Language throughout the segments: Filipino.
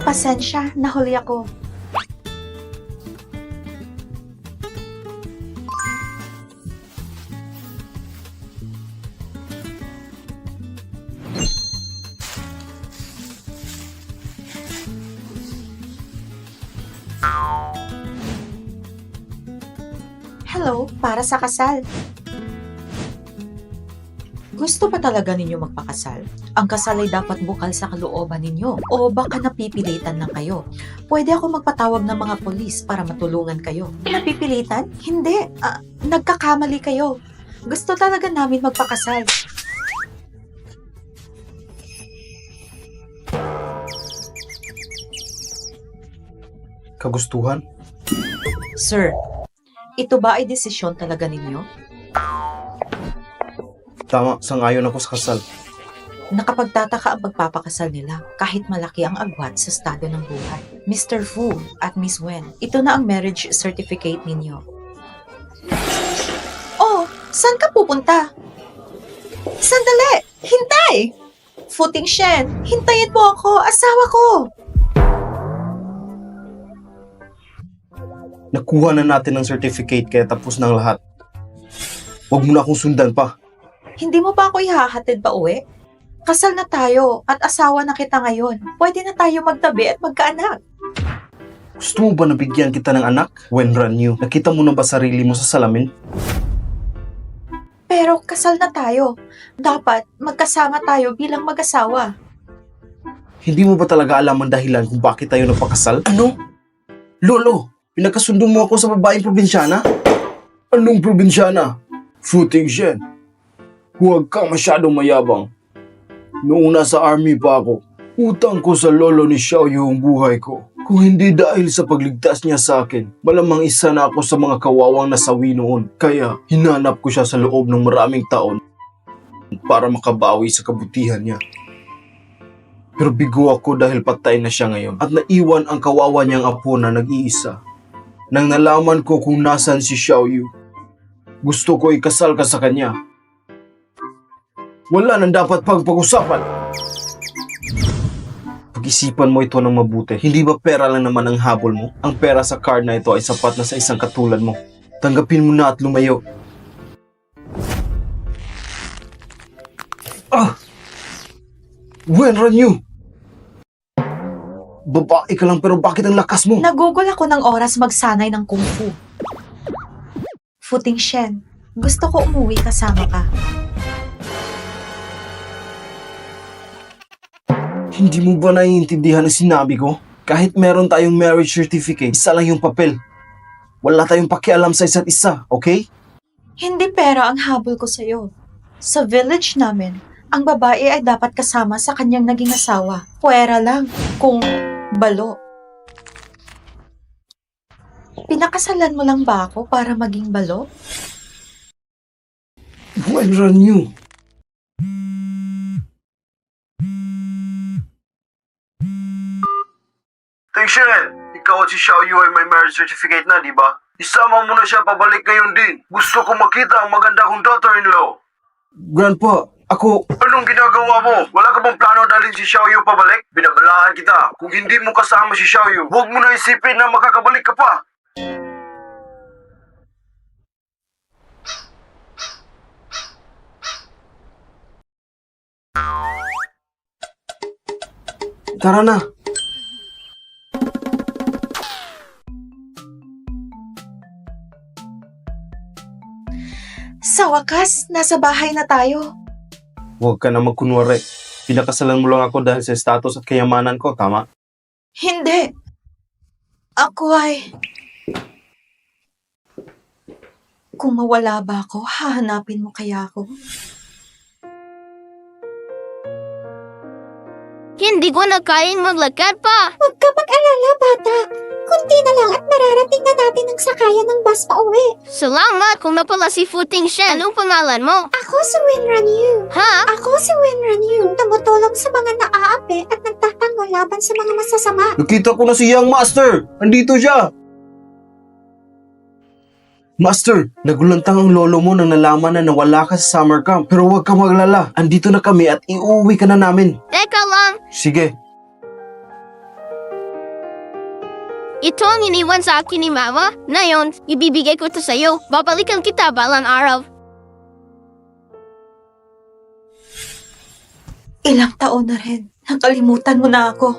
Pasensya, nahuli ako. Hello, para sa kasal. Gusto pa talaga ninyo magpakasal? Ang kasal ay dapat bukal sa kalooban ninyo o baka napipilitan lang kayo. Pwede ako magpatawag ng mga polis para matulungan kayo. Napipilitan? Hindi. Nagkakamali kayo. Gusto talaga namin magpakasal. Kagustuhan? Sir, ito ba ay desisyon talaga ninyo? Tama, sangayon ako sa kasal. Nakapagtataka ang pagpapakasal nila kahit malaki ang agwat sa estado ng buhay. Mr. Fu at Miss Wen, ito na ang marriage certificate ninyo. Oh, saan ka pupunta? Sandali! Hintay! Futing Shen, hintayin mo ako! Asawa ko! Nakuha na natin ang certificate kaya tapos ng lahat. Huwag mo na akong sundan pa. Hindi mo ba ako ihahatid pa uwi? Kasal na tayo at asawa na kita ngayon. Pwede na tayo magtabi at magkaanak. Gusto mo ba nabigyan kita ng anak? When ran you, nakita mo na ba sarili mo sa salamin? Pero kasal na tayo. Dapat magkasama tayo bilang mag-asawa. Hindi mo ba talaga alam ang dahilan kung bakit tayo napakasal? Ano? Lolo, pinagkasundo mo ako sa babaeng probinsyana? Anong probinsyana? Futing Shen. Huwag kang masyadong mayabang. Noong nasa army pa ako, utang ko sa lolo ni Xiaoyu ang buhay ko. Kung hindi dahil sa pagligtas niya sa akin, malamang isa na ako sa mga kawawang nasawi noon. Kaya hinanap ko siya sa loob ng maraming taon para makabawi sa kabutihan niya. Pero bigo ako dahil patay na siya ngayon at naiwan ang kawawa niyang apo na nag-iisa. Nang nalaman ko kung nasan si Xiaoyu, gusto ko ikasal ka sa kanya. Wala nang dapat pag-usapan. Pag-isipan mo ito ng mabuti. Hindi ba pera lang naman ang habol mo? Ang pera sa card na ito ay sapat na sa isang katulad mo. Tanggapin mo na at lumayo. When ran you? Babae ka lang pero bakit ang lakas mo? Nagugol ako ng oras magsanay ng kung fu. Futing Shen, gusto ko umuwi kasama ka. Hindi mo ba naiintindihan ang sinabi ko? Kahit meron tayong marriage certificate, isa lang yung papel. Wala tayong pakialam sa isa't isa, okay? Hindi pera ang habol ko sa'yo. Sa village namin, ang babae ay dapat kasama sa kanyang naging asawa. Puwera lang kung balo. Pinakasalan mo lang ba ako para maging balo? When ran you? Tengshen, ikaw at si Xiaoyu ay may marriage certificate na, di ba? Isama mo na siya pabalik ngayon din. Gusto ko makita ang maganda kong daughter-in-law. Grandpa, ako... Anong ginagawa mo? Wala ka bang plano dalhin si Xiaoyu pabalik? Binabalaan kita. Kung hindi mo kasama si Xiaoyu, huwag mo na isipin na makakabalik ka pa. Tara na. Sa wakas, nasa bahay na tayo. Huwag ka na magkunwari. Pinakasalan mo lang ako dahil sa status at kayamanan ko, tama? Hindi. Ako ay... Kung mawala ba ako, hahanapin mo kaya ako? Hindi ko na kayang maglakad pa. Huwag ka mag-alala, bata. Kunti na lang at mararating na natin ang sakayan ng bus pa uwi. Salamat kung napala si Futing Shen. Anong pangalan mo? Ako si Winran Yu. Ha? Ako si Winran Yu. Tumutulong sa mga naaapi at nagtatanggol laban sa mga masasama. Nakita ko na si Young Master! Andito siya! Master, nagulantang ang lolo mo nang nalaman na nawala ka sa summer camp. Pero huwag ka maglala. Andito na kami at iuwi ka na namin. Teka lang. Sige. Ito ang iniwan sa akin ni Mama. Ngayon, ibibigay ko ito sa'yo. Babalikan kita balang araw. Ilang taon na rin. Nakalimutan mo na ako.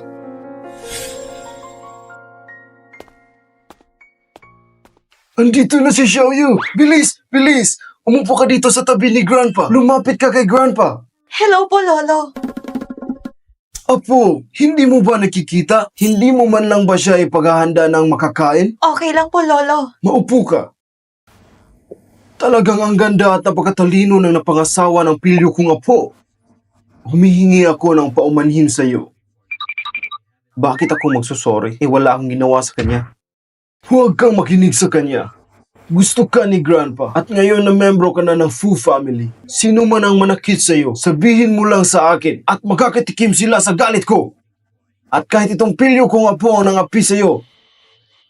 Andito na si Xiaoyu! Bilis! Bilis! Umupo ka dito sa tabi ni Grandpa. Lumapit ka kay Grandpa. Hello po, Lolo. Apo, hindi mo ba nakikita? Hindi mo man lang ba siya ipaghahanda ng makakain? Okay lang po, Lolo. Maupo ka. Talagang ang ganda at napakatalino ng napangasawa ng pilyo kong apo. Humihingi ako ng paumanhin sa iyo. Bakit ako magsusorry? Wala akong ginawa sa kanya. Huwag kang makinig sa kanya. Gusto ka ni Grandpa at ngayon na membro ka na ng Fu family. Sino man ang manakit sa iyo, sabihin mo lang sa akin at makakatikim sila sa galit ko. At kahit itong pilyo kong apo ang nangapi sa iyo,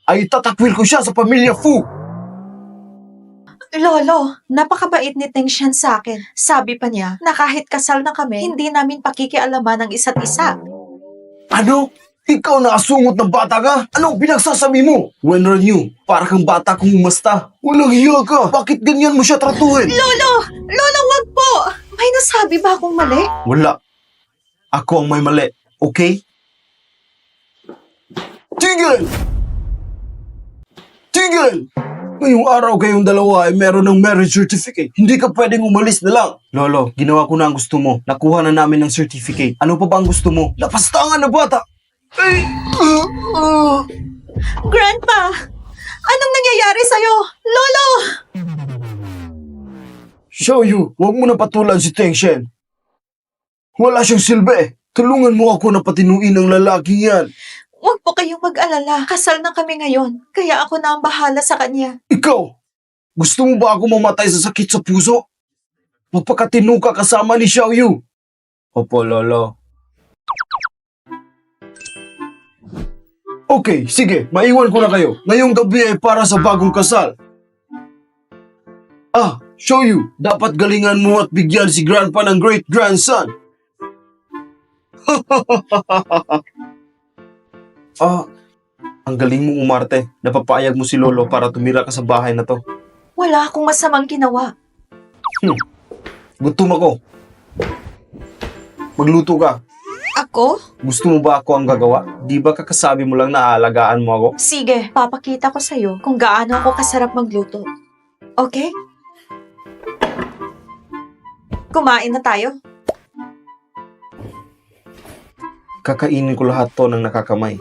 ay tatakwil ko siya sa pamilya Fu. Lolo, napakabait ni Teng Shen sa akin. Sabi pa niya na kahit kasal na kami, hindi namin pakikialaman ng isa't isa. Ano? Ikaw na asungot ng bata ka? Anong pinagsasabi mo? When are you? Para kang bata kung umasta. Walang hiya ka. Bakit ganyan mo siya tratuhin? Lolo! Lolo, wag po! May nasabi ba akong mali? Wala. Ako ang may mali. Okay? Tigil! Tigil! Ngayong araw kayong dalawa ay meron ng marriage certificate. Hindi ka pwedeng umalis na lang. Lolo, ginawa ko na ang gusto mo. Nakuha na namin ng certificate. Ano pa ba ang gusto mo? Lapastangan na bata! Ay! Grandpa! Anong nangyayari sa'yo? Lolo! Xiaoyu, huwag mo na patulan si Teng Shen. Wala siyang silbi. Tulungan mo ako na patinuin ang lalaking yan. Huwag po kayong mag-alala. Kasal na kami ngayon. Kaya ako na ang bahala sa kanya. Ikaw, gusto mo ba ako mamatay sa sakit sa puso? Magpakatino ka kasama ni Xiaoyu. Opo, Lolo. Okay, sige, maiwan ko na kayo. Ngayong gabi ay para sa bagong kasal. Xiaoyu, dapat galingan mo at bigyan si Grandpa ng great-grandson. Ang galing mong umarte. Napapayag mo si Lolo para tumira ka sa bahay na to. Wala akong masamang ginawa. Gutom ako. Magluto ka. Ako? Gusto mo ba ako ang gagawa? Di ba kakasabi mo lang na aalagaan mo ako? Sige, papakita ko sa'yo kung gaano ako kasarap magluto. Okay? Kumain na tayo. Kakainin ko lahat to ng nakakamay.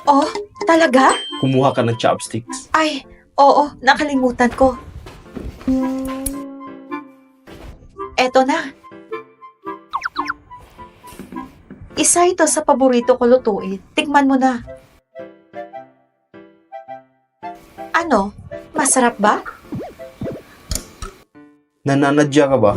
Oh, talaga? Kumuha ka ng chopsticks. Ay, oo, nakalimutan ko. Eto na. Isa ito sa paborito ko lutuin. Tikman mo na. Ano? Masarap ba? Nananadya ka ba?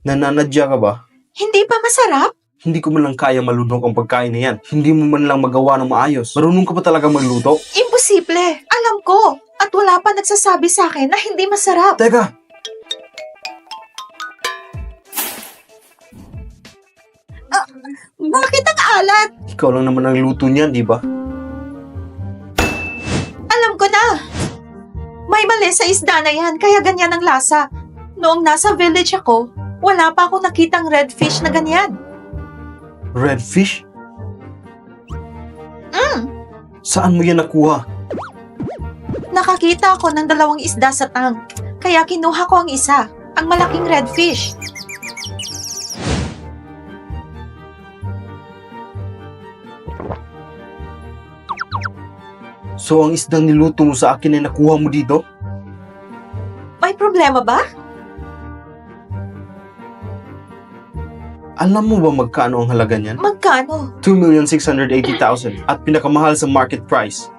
Nananadya ka ba? Hindi pa masarap? Hindi ko man lang kaya malunok ang pagkain na yan. Hindi mo man lang magawa ng maayos. Marunong ka ba talaga magluto? Imposible. Alam ko. At wala pa nagsasabi sa akin na hindi masarap. Teka, Bakit ang alat? ikaw lang naman ang luto niyan, di ba? Alam ko na. May mali sa isda na yan, kaya ganyan ang lasa. Noong nasa village ako, wala pa akong nakitang red fish na ganyan. Red fish? Saan mo yan nakuha? Nakakita ako ng 2 isda sa tang, kaya kinuha ko ang isa, ang malaking red fish. So ang isdang niluto mo sa akin ay nakuha mo dito? May problema ba? Alam mo ba magkano ang halaga niyan? Magkano? 2,680,000 at pinakamahal sa market price.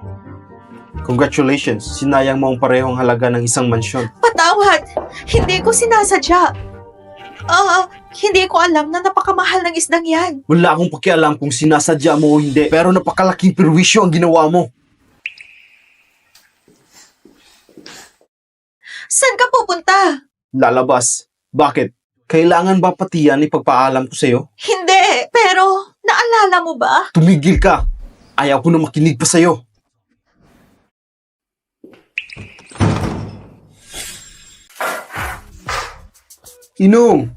Congratulations, sinayang mo ang parehong halaga ng isang mansyon. Patawad! Hindi ko sinasadya. Hindi ko alam na napakamahal ng isdang yan. Wala akong pakialam kung sinasadya mo o hindi, pero napakalaking perwisyo ang ginawa mo. Saan ka pupunta? Lalabas. Bakit? Kailangan ba pati yan ipagpaalam ko sa'yo? Hindi, pero naalala mo ba? Tumigil ka! Ayaw ko na makinig pa sa'yo. Inom!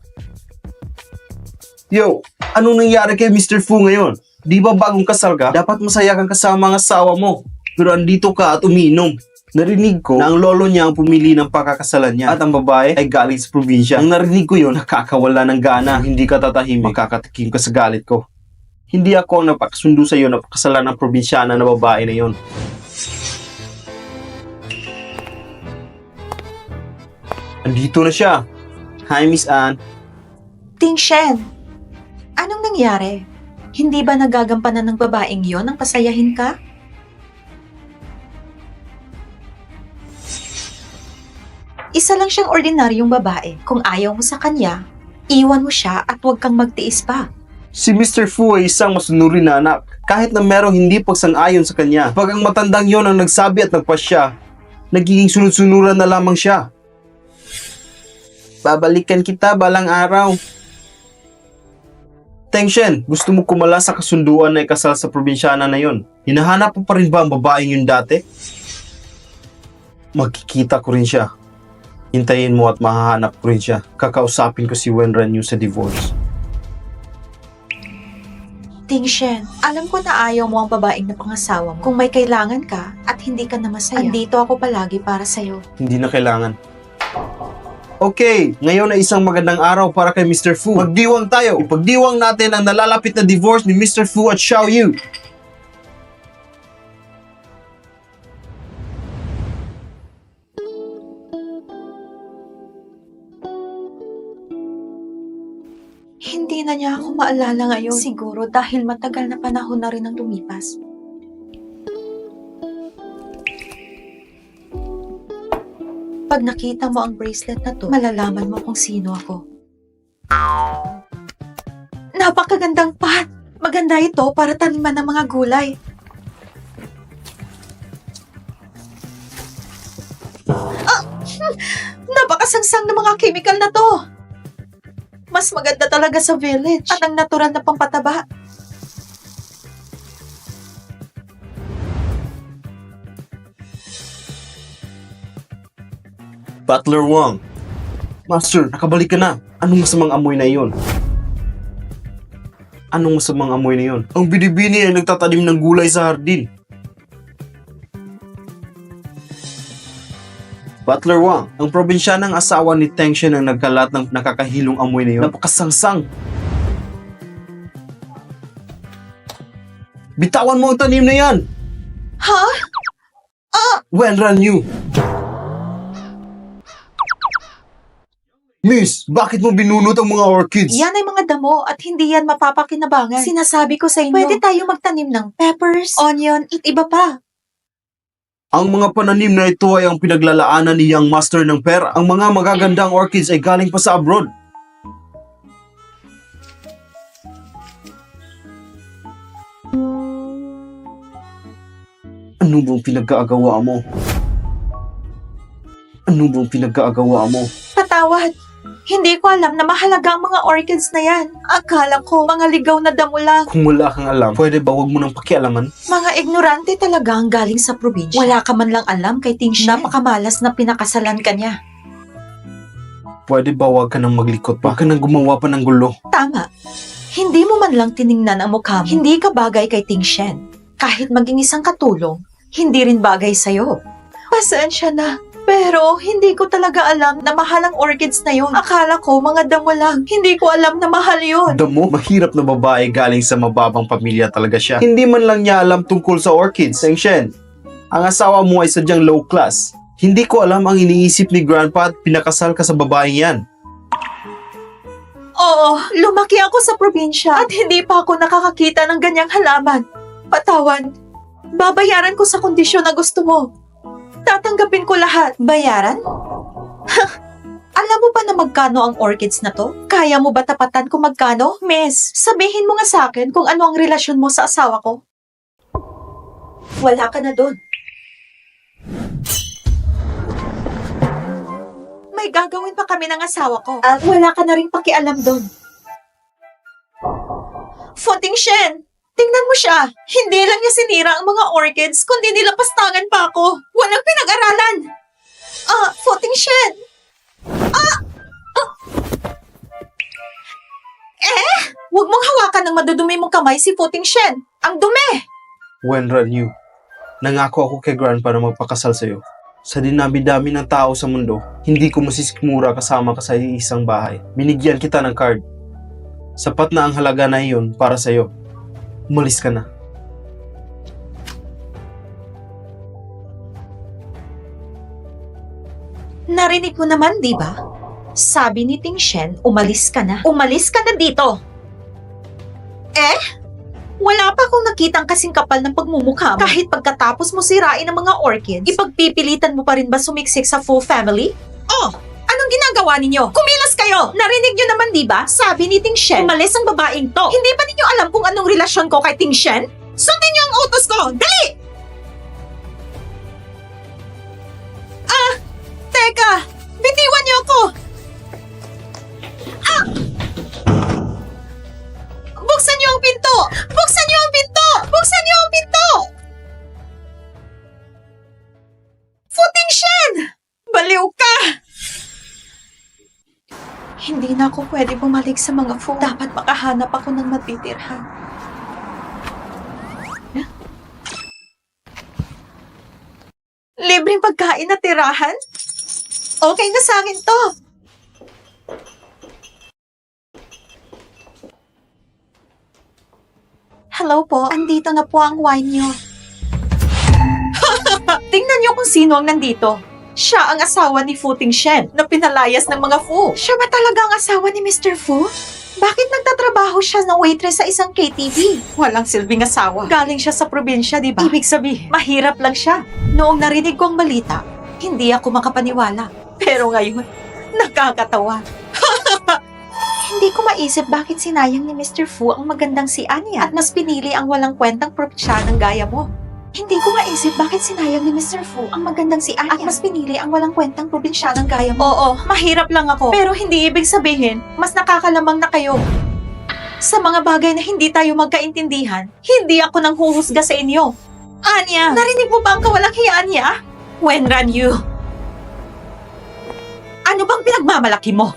Yo, anong nangyari kay Mr. Fu ngayon? Di ba bagong kasal ka? Dapat masaya kang kasama ang asawa mo. Pero andito ka at umiinom. Narinig ko na ang lolo niya ang pumili ng pakakasalan niya at ang babae ay galing sa probinsya. Nang narinig ko yun, nakakawala ng gana. Kung hindi ka tatahimik, makakatikim ka sa galit ko. Hindi ako ang napakasundo sa iyo na pakasalan ng probinsyana na babae na yon. Andito na siya. Hi, Miss Anne. Ting Shen, anong nangyari? Hindi ba nagagampanan ng babaeng yon ang pasayahin ka? Isa lang siyang ordinaryong babae. Kung ayaw mo sa kanya, iwan mo siya at huwag kang magtiis pa. Si Mr. Fu ay isang masunurin na anak. Kahit na merong hindi pagsang-ayon sa kanya. Pag ang matandang yon ang nagsabi at nagpasya, nagiging sunod-sunuran na lamang siya. Babalikan kita balang araw. Teng Shen, gusto mo kumala sa kasunduan na ikasal sa probinsyana na yon? Hinahanap mo pa rin ba ang babaeng yun dati? Magkikita ko rin siya. Hintayin mo at mahahanap ko rin siya. Kakausapin ko si Wenran Yu sa divorce. Ting Shen, alam ko na ayaw mo ang babaeng na pangasawa mo. Kung may kailangan ka at hindi ka na masaya, andito ako palagi para sa'yo. Hindi na kailangan. Okay, ngayon ay isang magandang araw para kay Mr. Fu. Magdiwang tayo. Ipagdiwang natin ang nalalapit na divorce ni Mr. Fu at Xiao Yu. Hindi na niya ako maalala ngayon. Siguro dahil matagal na panahon na rin ang lumipas. Pag nakita mo ang bracelet na to, malalaman mo kung sino ako. Napakagandang pot! Maganda ito para taniman ng mga gulay. Ah! Napakasangsang ng mga chemical na to! Mas maganda talaga sa village at ang natural na pampataba. Butler Wang. Master, nakabalik ka na. Anong masamang amoy na iyon? Anong masamang amoy na iyon? Ang binibini ay nagtatanim ng gulay sa hardin. Butler Wang, ang probinsyanang asawa ni Teng Shen ang nagkalat ng nakakahilong amoy na iyon. Napakasangsang. Bitawan mo ang tanim na yan! Ha? Wenran Yu! Miss, bakit mo binunot ang mga orchids? Yan ay mga damo at hindi yan mapapakinabangan. Sinasabi ko sa inyo, pwede tayo magtanim ng peppers, onion, at iba pa. Ang mga pananim na ito ay ang pinaglalaanan ni Young Master ng pera. Ang mga magagandang orchids ay galing pa sa abroad. Ano bang pinag-aagawa mo? Ano bang pinag-aagawa mo? Patawad. Hindi ko alam na mahalaga ang mga orchids na yan. Akala ko mga ligaw na damo lang. Kung wala kang alam, pwede ba wag mo nang pakialaman? Mga ignorante talaga ang galing sa probinsya. Wala ka man lang alam kay Ting Shen. Napakamalas na pinakasalan ka niya. Pwede ba wag ka nang maglikot pa? Wag ka nang gumawa pa ng gulo. Tama. Hindi mo man lang tiningnan ang mukha mo. Hindi ka bagay kay Ting Shen. Kahit maging isang katulong, hindi rin bagay sa'yo. Pasensya na. Pero hindi ko talaga alam na mahal ang orchids na yun. Akala ko mga damo lang. Hindi ko alam na mahal yun. Damo, mahirap na babae galing sa mababang pamilya talaga siya. Hindi man lang niya alam tungkol sa orchids. Teng Shen, ang asawa mo ay sadyang low class. Hindi ko alam ang iniisip ni Grandpa at pinakasal ka sa babaeng yan. Oo, lumaki ako sa probinsya at hindi pa ako nakakakita ng ganyang halaman. Patawan, babayaran ko sa kondisyon na gusto mo. Tatanggapin ko lahat. Bayaran? Alam mo ba na magkano ang orchids na to? Kaya mo ba tapatan kung magkano? Miss, sabihin mo nga sa akin kung ano ang relasyon mo sa asawa ko. Wala ka na doon. May gagawin pa kami ng asawa ko. At wala ka na rin pakialam doon. Fu Ting Shen, Tingnan mo siya. Hindi lang niya sinira ang mga orchids, kundi nilapastangan pa ako. Walang pinag-aralan. Footing Shen. Huwag mong hawakan ng madudumi mong kamay si Footing Shen. Ang dumi! Wenran Yu, nangako ako kay Grandpa na magpakasal sa'yo. Sa dinami-dami ng tao sa mundo, hindi ko masisikmura kasama ka sa isang bahay. Binigyan kita ng card. Sapat na ang halaga na iyon para sa'yo. Umalis ka na. Narinig mo naman, di ba? Sabi ni Ting Shen, umalis ka na. Umalis ka na dito! Wala pa akong nakitang kasing kapal ng pagmumukha mo. Kahit pagkatapos mo sirain ang mga orchids, ipagpipilitan mo pa rin ba sumiksik sa full family? Oh! Anong ginagawa ninyo? Kumilos kayo! Narinig nyo naman, di ba? Sabi ni Ting Shen, umalis ang babaeng to. Hindi ba ninyo alam kung anong relasyon ko kay Ting Shen? Sundin niyo ang utos ko! Dali! Teka! Bitiwan niyo ako! Buksan niyo ang pinto! Buksan niyo ang pinto! Buksan niyo ang pinto! Footing Shen! Baliw ka! Hindi na ako pwede bumalik sa mga food. Dapat makahanap ako ng matitirhan. Libreng pagkain na tirahan? Okay na sa akin to. Hello po, andito na po ang wine nyo. Tingnan nyo kung sino ang nandito. Siya ang asawa ni Footing Shen na pinalayas ng mga Fu. Siya ba talaga ang asawa ni Mr. Fu? Bakit nagtatrabaho siya na waitress sa isang KTV? Walang silbing asawa. Galing siya sa probinsya, di ba? Ibig sabihin, mahirap lang siya. Noong narinig ko ang balita, hindi ako makapaniwala. Pero ngayon, nakakatawa. Hindi ko maisip bakit sinayang ni Mr. Fu ang magandang si Anya at mas pinili ang walang kwentang probinsyanang gaya mo. Hindi ko maisip bakit sinayang ni Mr. Fu ang magandang si Anya at mas pinili ang walang kwentang probinsyanang gaya mo. Oo, mahirap lang ako. Pero hindi ibig sabihin, mas nakakalamang na kayo. Sa mga bagay na hindi tayo magkaintindihan, hindi ako nang huhusga sa inyo. Anya, narinig mo ba ang kawalakihan niya? Wenran Yu. Ano bang pinagmamalaki mo?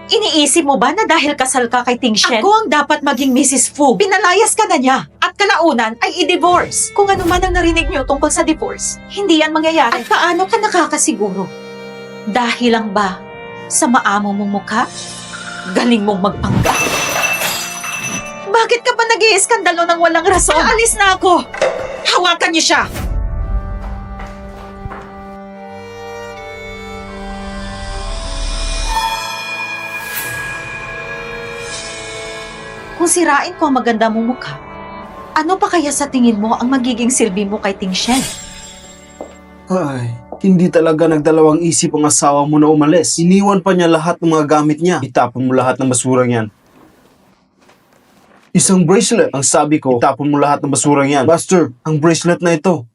Iniisip mo ba na dahil kasal ka kay Ting Shen, ako ang dapat maging Mrs. Fu? Pinalayas ka na niya at kalaunan ay i-divorce. Kung ano man ang narinig niyo tungkol sa divorce, hindi yan mangyayari. At paano ka nakakasiguro? Dahil lang ba sa maamo mong mukha? Galing mong magpanggap. Bakit ka ba nag-iiskandalo ng walang rason? Aalis na ako! Hawakan niyo siya! Kung sirain ko ang maganda mong mukha, ano pa kaya sa tingin mo ang magiging silbi mo kay Ting Shen? Ay, hindi talaga nagdalawang isip ang asawa mo na umalis. Iniwan pa niya lahat ng mga gamit niya. Itapon mo lahat ng basurang yan. Isang bracelet. Ang sabi ko, itapon mo lahat ng basurang yan. Buster, ang bracelet na ito.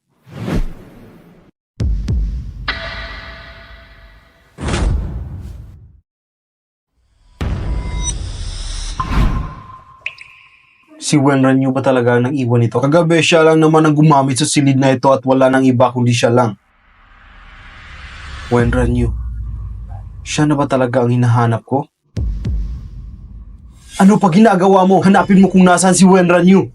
Si Wenran Yu ba talaga ang nang-iwan ito? Kagabi siya lang naman ang gumamit sa silid na ito at wala nang iba kundi siya lang. Wenran Yu, siya na ba talaga ang hinahanap ko? Ano pa ginagawa mo? Hanapin mo kung nasaan si Wenran Yu.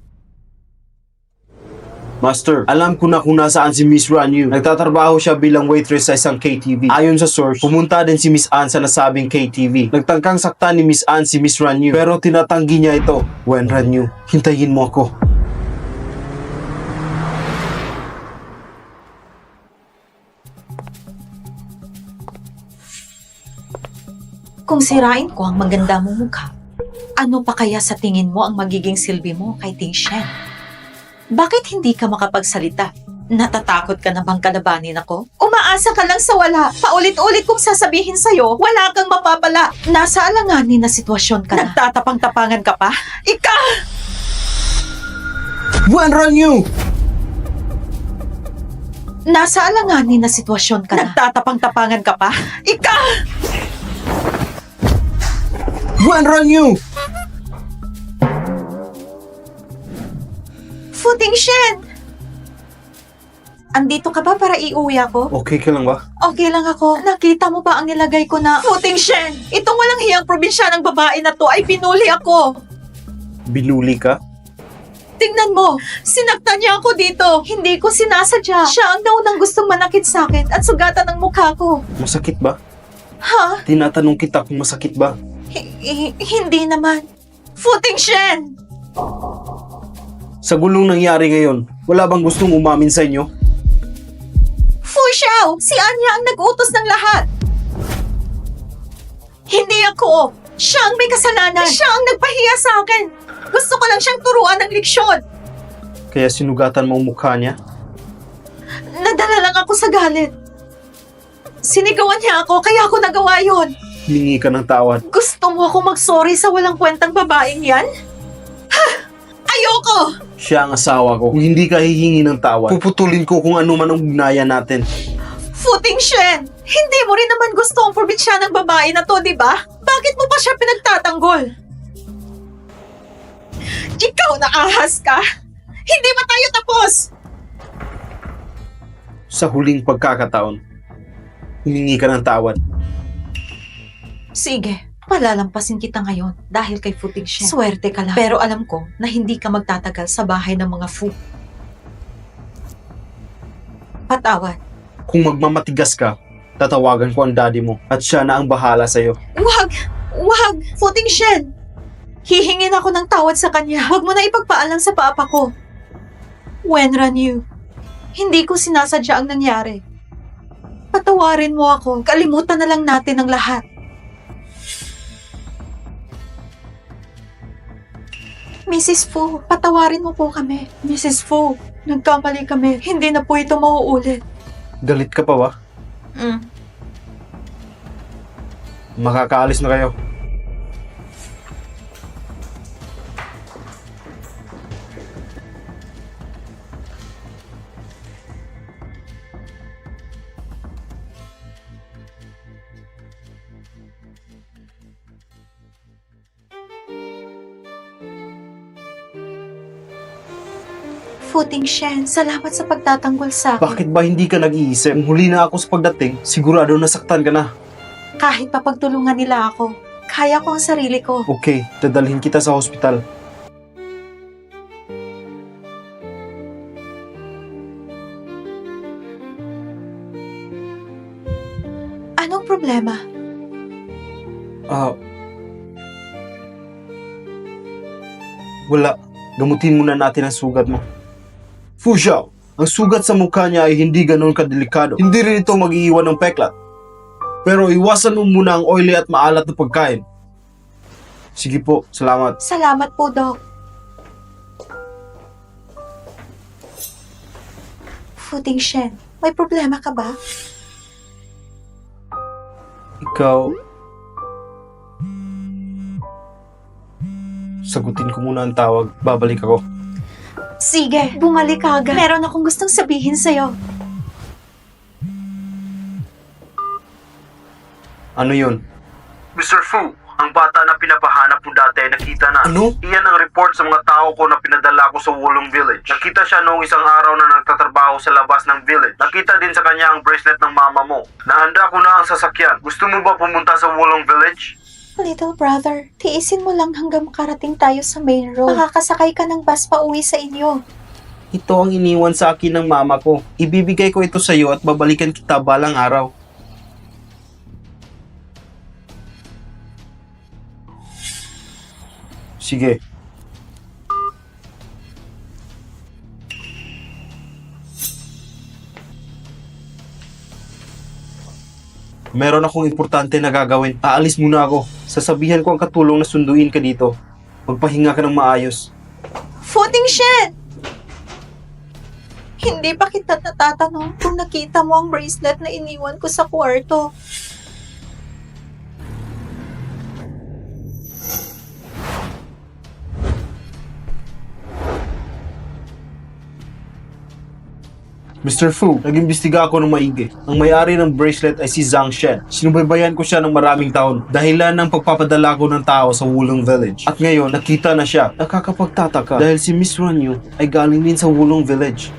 Master, alam ko na kung nasaan si Miss Ran Yu. Nagtatrabaho siya bilang waitress sa isang KTV. Ayon sa source, pumunta din si Miss Ann sa nasabing KTV. Nagtangkang sakta ni Miss Ann si Miss Ran Yu, pero tinatanggi niya ito. Wenran Yu, hintayin mo ako. Kung sirain ko ang maganda mong mukha, ano pa kaya sa tingin mo ang magiging silbi mo kay Ting Shen? Bakit hindi ka makapagsalita? Natatakot ka na bang kalabanin ako? Umaasa ka lang sa wala. Paulit-ulit kong sasabihin sa'yo, wala kang mapapala. Nasa alanganin na sitwasyon ka na. Nagtatapang-tapangan ka pa? Wenran Yu! Nasa alanganin na sitwasyon ka na. Nagtatapang-tapangan ka pa? Wenran Yu! Futing Shen! Andito ka ba para iuwi ako? Okay ka lang ba? Okay lang ako. Nakita mo ba ang nilagay ko na Futing Shen? Itong walang hiyang probinsyanang babae na to ay pinuli ako. Binuli ka? Tingnan mo, sinaktan niya ako dito. Hindi ko sinasadya. Siya ang naunang gustong manakit sa akin at sugatan ng mukha ko. Masakit ba? Ha? Tinatanong kita kung masakit ba? Hindi naman. Futing Shen! Sa gulong nangyari ngayon, wala bang gustong umamin sa inyo? Fu Xiao! Si Anya ang nag-utos ng lahat! Hindi ako! Siya ang may kasalanan! Siya ang nagpahiya sa akin! Gusto ko lang siyang turuan ng leksyon! Kaya sinugatan mo ang mukha niya? Nadala lang ako sa galit. Sinigawan niya ako, kaya ako nagawa yon. Hiningi ka ng tawad. Gusto mo ako mag-sorry sa walang kwentang babaeng yan? Ha! Ayoko! Siya ang asawa ko. Kung hindi ka hihingi ng tawad, puputulin ko kung ano man ang ugnayan natin. Futing Shen! Hindi mo rin naman gusto ang probinsyanang babae na to, di ba? Bakit mo pa siya pinagtatanggol? Ikaw na ahas ka! Hindi ba tayo tapos? Sa huling pagkakataon, hihingi ka ng tawad. Sige, palalampasin kita ngayon dahil kay Futing Shen. Swerte ka lang. Pero alam ko na hindi ka magtatagal sa bahay ng mga Fu. Patawad. Kung magmamatigas ka, tatawagan ko ang daddy mo at siya na ang bahala sa'yo. Wag! Wag! Futing Shen! Hihingin ako ng tawad sa kanya. Huwag mo na ipagpaalam sa papa ko. Wenran Yu, hindi ko sinasadya ang nangyari. Patawarin mo ako. Kalimutan na lang natin ang lahat. Mrs. Fu, patawarin mo po kami. Mrs. Fu, nagkamali kami. Hindi na po ito mauulit. Galit ka pa ba? Makakaalis na kayo. Futing Shen, salamat sa pagtatanggol sa akin. Bakit ba hindi ka nag-iisip? Kung huli na ako sa pagdating, sigurado nasaktan ka na. Kahit papagtulungan nila ako, kaya ko ang sarili ko. Okay, dadalhin kita sa hospital. Anong problema? Wala. Gamutin muna natin ang sugat mo. Fu Xiao, ang sugat sa mukha niya ay hindi ganoon kadelikado. Hindi rin ito mag-iiwan ng peklat. Pero iwasan mo muna ang oily at maalat na pagkain. Sige po, salamat. Salamat po, Doc. Futing Shen, may problema ka ba? Ikaw... Sagutin ko muna ang tawag. Babalik ako. Sige, bumalik ka agad. Meron akong gustong sabihin sa'yo. Ano yun? Mr. Fu, ang bata na pinapahanap mo dati ay nakita na. Ano? Iyan ang report sa mga tao ko na pinadala ko sa Wulong Village. Nakita siya noong isang araw na nagtatrabaho sa labas ng village. Nakita din sa kanya ang bracelet ng mama mo. Nahanda ko na ang sasakyan. Gusto mo ba pumunta sa Wulong Village? Little brother, tiisin mo lang hanggang makarating tayo sa main road. Makakasakay ka ng bus pa uwi sa inyo. Ito ang iniwan sa akin ng mama ko. Ibibigay ko ito sa iyo at babalikan kita balang araw. Sige. Meron akong importante na gagawin. Aalis muna ako. Sasabihan ko ang katulong na sunduin ka dito. Magpahinga ka ng maayos. Futing Shen! Hindi pa kita natatanong kung nakita mo ang bracelet na iniwan ko sa kwarto. Mr. Fu, nag-imbestiga ako ng maigi. Ang may-ari ng bracelet ay si Zhang Shen. Sinubaybayan ko siya ng maraming taon dahilan ng pagpapadala ko ng tao sa Wulong Village. At ngayon, nakita na siya. Nakakapagtataka dahil si Miss Ranyu ay galing din sa Wulong Village.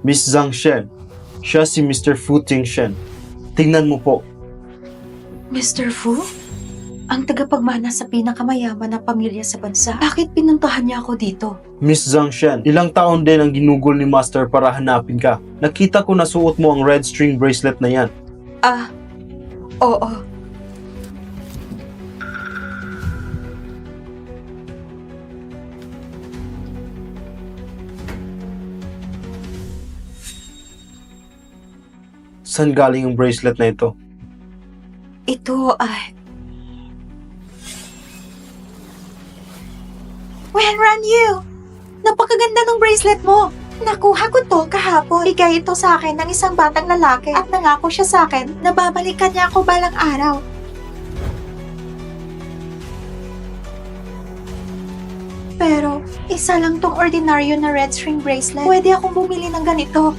Miss Zhang Shen. Siya si Mr. Fu Tingshen. Tingnan mo po. Mr. Fu? Ang tagapagmana sa pinakamayaman na pamilya sa bansa. Bakit pinuntahan niya ako dito? Miss Zhang Shen, ilang taon din ang ginugol ni Master para hanapin ka. Nakita ko na suot mo ang red string bracelet na yan. Oo. Saan galing ang bracelet na ito? Ito ay... Wenran Napakaganda ng bracelet mo! Nakuha ko to kahapon. Bigay ito sa akin ng isang batang lalaki at nangako siya sa akin na babalikan niya ako balang araw. Pero, isa lang tong ordinaryo na red string bracelet. Pwede akong bumili ng ganito.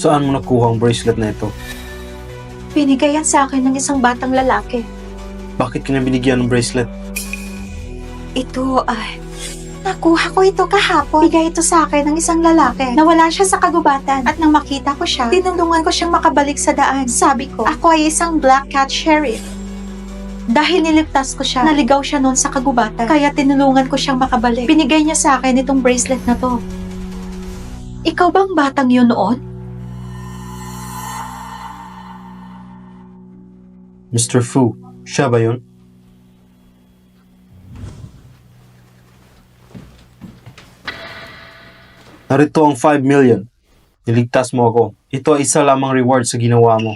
Saan mo nakuha ang bracelet na ito? Binigay yan sa akin ng isang batang lalaki. Bakit ka na binigyan ng bracelet? Ito ay... Nakuha ko ito kahapon. Bigay ito sa akin ng isang lalaki. Nawala siya sa kagubatan. At nang makita ko siya, tinulungan ko siyang makabalik sa daan. Sabi ko, ako ay isang black cat sheriff. Dahil niligtas ko siya, naligaw siya noon sa kagubatan. Kaya tinulungan ko siyang makabalik. Binigay niya sa akin itong bracelet na to. Ikaw bang batang yun noon? Mr. Fu, siya ba yun? Narito ang 5 million. Niligtas mo ako. Ito ay isa lamang reward sa ginawa mo.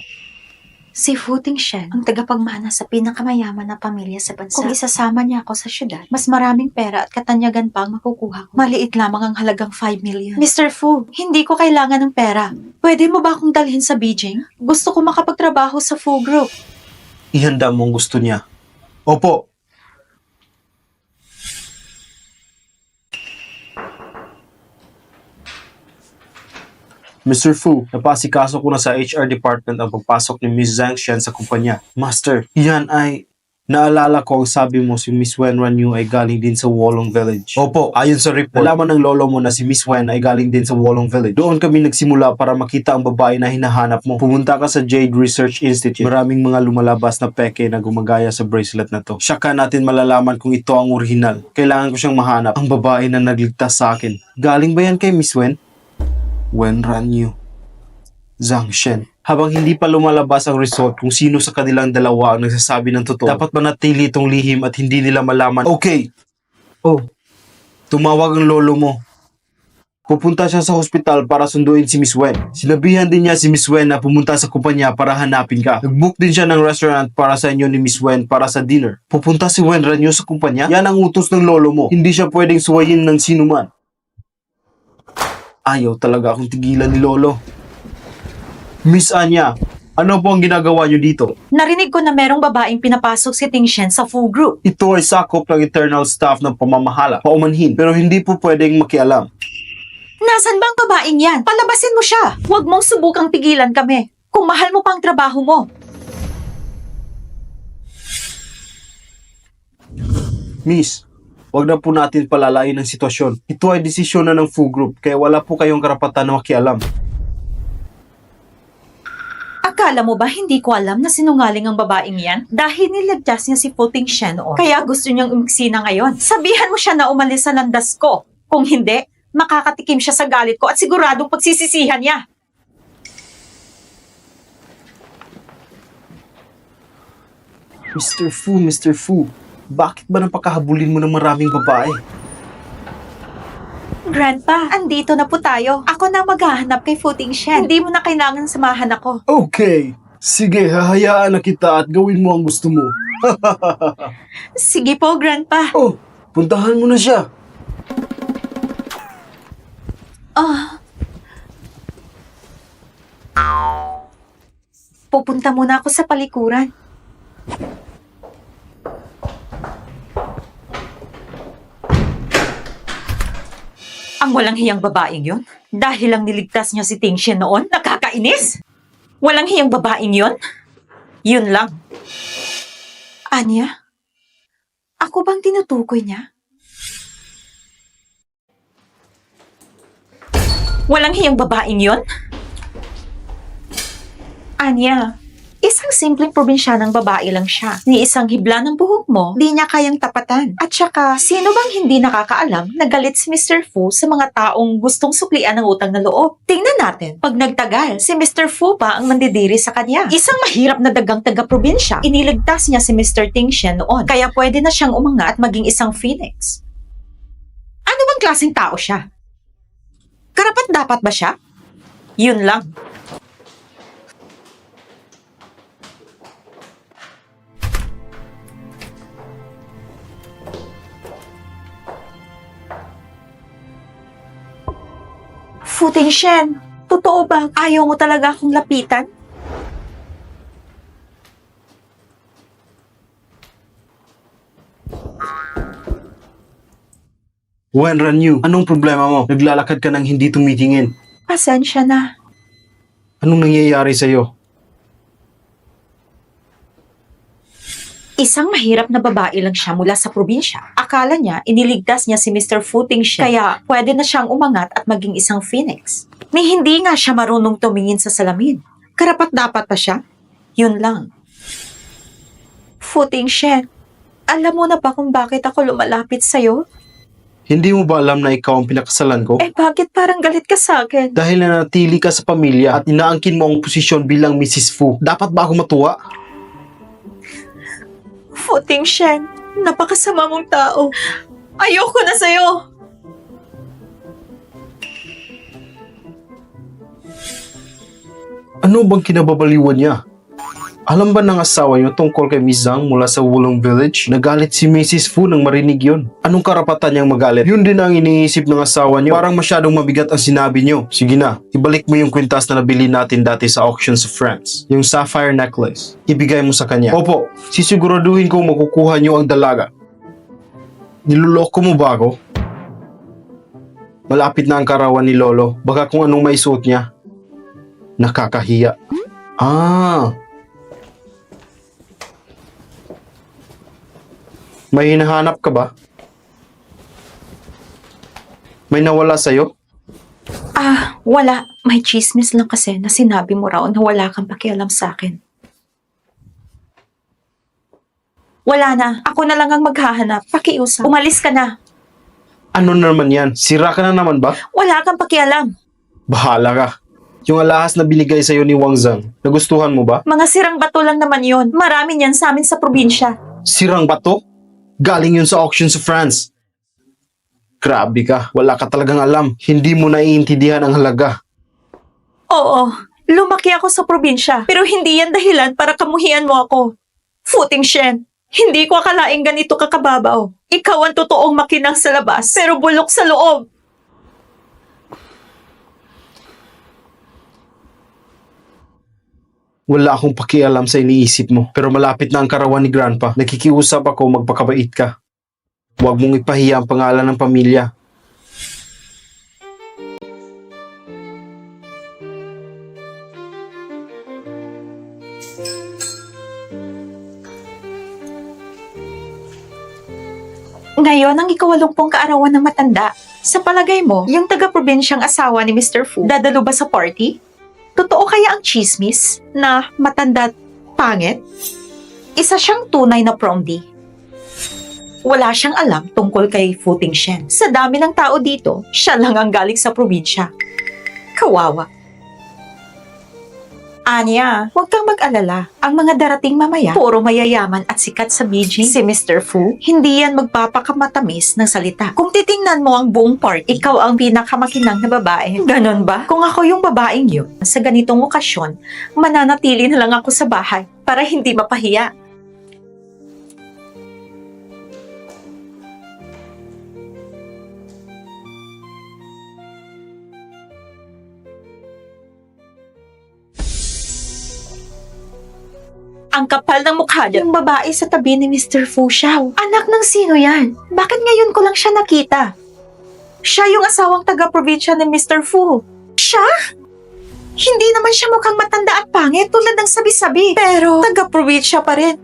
Si Fu Tingshen, ang tagapagmana sa pinakamayaman na pamilya sa bansa. Kung isasama niya ako sa syudad, mas maraming pera at katanyagan pa ang makukuha ko. Maliit lamang ang halagang 5 million. Mr. Fu, hindi ko kailangan ng pera. Pwede mo ba akong dalhin sa Beijing? Gusto ko makapagtrabaho sa Fu Group. Ihanda mo ang gusto niya. Opo. Mr. Fu, napasikaso ko na sa HR department ang pagpasok ni Miss Zhang Shen sa kumpanya. Master, yan ay... Naalala ko ang sabi mo si Miss Wen Ranyu ay galing din sa Wulong Village. Opo, ayon sa report, nalaman ng lolo mo na si Miss Wen ay galing din sa Wulong Village. Doon kami nagsimula para makita ang babae na hinahanap mo. Pumunta ka sa Jade Research Institute. Maraming mga lumalabas na peke na gumagaya sa bracelet na to. Saka natin malalaman kung ito ang orihinal. Kailangan ko siyang mahanap. Ang babae na nagligtas sa akin. Galing ba yan kay Miss Wen? Wen Ranyu. Zhang Shen. Habang hindi pa lumalabas ang result kung sino sa kanilang dalawa ang nagsasabi ng totoo, dapat manatili itong lihim at hindi nila malaman. Okay. Oh, tumawag ang lolo mo. Pupunta siya sa hospital para sunduin si Miss Wen. Sinabihan din niya si Miss Wen na pumunta sa kumpanya para hanapin ka. Nag-book din siya ng restaurant para sa inyo ni Miss Wen para sa dinner. Pupunta si Wen Ranyu sa kumpanya? Yan ang utos ng lolo mo. Hindi siya pwedeng suwayin ng sinuman. Ayaw talaga akong tigilan ni lolo. Miss Anya, ano po ang ginagawa niyo dito? Narinig ko na merong babaeng pinapasok si Tingshen sa Fu Group. Ito ay sakop ng eternal staff ng pamamahala, paumanhin, pero hindi po pwedeng makialam. Nasaan bang babaeng yan? Palabasin mo siya! Huwag mong subukang pigilan kami. Kung mahal mo pang trabaho mo. Miss, wag na po natin palalain ang sitwasyon. Ito ay desisyon na ng Fu Group, kaya wala po kayong karapatan na makialam. Akala mo ba hindi ko alam na sinungaling ang babaeng yan? Dahil nilagtas niya si Fu Tingshen noon. Kaya gusto niyang umiksi na ngayon. Sabihan mo siya na umalis sa landas ko. Kung hindi, makakatikim siya sa galit ko at siguradong pagsisisihan niya. Mr. Fu, bakit ba napakahabulin mo ng maraming babae? Grandpa, andito na po tayo. Ako na maghahanap kay Fu Tingshen. Hindi mo na kailangan samahan ako. Okay, sige, hahayaan na kita at gawin mo ang gusto mo. Sige po, Grandpa. Oh, puntahan mo na siya. Ah. Pupunta muna ako sa palikuran. Ang walang hiyang babaeng yon? Dahil lang niligtas niya si Tingshen noon, nakakainis? Walang hiyang babaeng yon? Yun lang. Anya? Ako bang tinutukoy niya? Walang hiyang babaeng yon? Anya, isang simpleng probinsyanang babae lang siya. Ni isang hibla ng buhok mo, di niya kayang tapatan. At saka, sino bang hindi nakakaalam na galit si Mr. Fu sa mga taong gustong suklian ng utang na loob? Tingnan natin, pag nagtagal, si Mr. Fu pa ang mandidiri sa kanya. Isang mahirap na dagang taga-probinsya, iniligtas niya si Mr. Tingshen noon, kaya pwede na siyang umangat at maging isang phoenix. Ano bang klaseng tao siya? Karapat dapat ba siya? Yun lang. Fu Tingshen, totoo ba? Ayaw mo talaga akong lapitan? Wenran Yu, anong problema mo? Naglalakad ka ng hindi tumitingin. Pasensya na. Anong nangyayari sa'yo? Isang mahirap na babae lang siya mula sa probinsya. Akala niya, iniligtas niya si Mr. Fu Tingshen, kaya pwede na siyang umangat at maging isang phoenix. Ni hindi nga siya marunong tumingin sa salamin. Karapat dapat pa siya? Yun lang. Fu Tingshen, alam mo na ba kung bakit ako lumalapit sa'yo? Hindi mo ba alam na ikaw ang pinakasalan ko? Eh bakit parang galit ka sa akin? Dahil nanatili ka sa pamilya at inaangkin mo ang posisyon bilang Mrs. Fu, dapat ba ako matuwa? Fu Tingshen, napakasama mong tao. Ayoko na sa'yo. Ano bang kinababaliwan niya? Alam ba ng asawa niyo tungkol kay Miss Zhang mula sa Wulong Village? Nagalit si Mrs. Fu nang marinig yon. Anong karapatan niyang magalit? Yun din ang iniisip ng asawa niyo. Parang masyadong mabigat ang sinabi niyo. Sige na, ibalik mo yung kwintas na nabili natin dati sa auction sa France. Yung sapphire necklace. Ibigay mo sa kanya. Opo, sisiguraduhin kong makukuha niyo ang dalaga. Niloloko mo ba ako? Malapit na ang karawan ni Lolo. Baka kung anong maisuot niya. Nakakahiya. May hinahanap ka ba? May nawala sa'yo? Wala. May chismis lang kasi na sinabi mo raw na wala kang pakialam sa akin. Wala na. Ako na lang ang maghahanap. Pakiusap. Umalis ka na. Ano naman yan? Sira ka na naman ba? Wala kang pakialam. Bahala ka. Yung alahas na binigay sa'yo ni Wang Zhang, nagustuhan mo ba? Mga sirang bato lang naman yon. Marami niyan sa amin sa probinsya. Sirang bato? Galing yun sa auction sa France. Grabe ka. Wala ka talagang alam. Hindi mo naiintindihan ang halaga. Oo. Lumaki ako sa probinsya. Pero hindi yan dahilan para kamuhian mo ako. Fu Tingshen, hindi ko akalaing ganito kakababaw. Ikaw ang totoong makinang sa labas, pero bulok sa loob. Wala akong pakialam sa iniisip mo. Pero malapit na ang karawan ni Grandpa. Nakikiusap ako magpakabait ka. Huwag mong ipahiya ang pangalan ng pamilya. Ngayon ang ikawalumpong kaarawan ng matanda. Sa palagay mo, yung taga-probinsyang asawa ni Mr. Fu, dadalo ba sa party? Totoo kaya ang chismis na matanda at pangit? Isa siyang tunay na promdi. Wala siyang alam tungkol kay Fu Tingshen. Sa dami ng tao dito, siya lang ang galing sa probinsya. Kawawa. Anya, huwag kang mag-alala. Ang mga darating mamaya, puro mayayaman at sikat sa Beijing. Si Mr. Fu, hindi yan magpapakamatamis ng salita. Kung titingnan mo ang buong party, ikaw ang pinakamakinang na babae. Ganon ba? Kung ako yung babaeng yun, sa ganitong okasyon, mananatili na lang ako sa bahay para hindi mapahiya. Ang kapal ng mukha niya. Yung babae sa tabi ni Mr. Fu Xiao. Anak ng sino yan? Bakit ngayon ko lang siya nakita? Siya yung asawang taga-probinsya ni Mr. Fu. Siya? Hindi naman siya mukhang matanda at pangit tulad ng sabi-sabi. Pero taga-probinsya pa rin.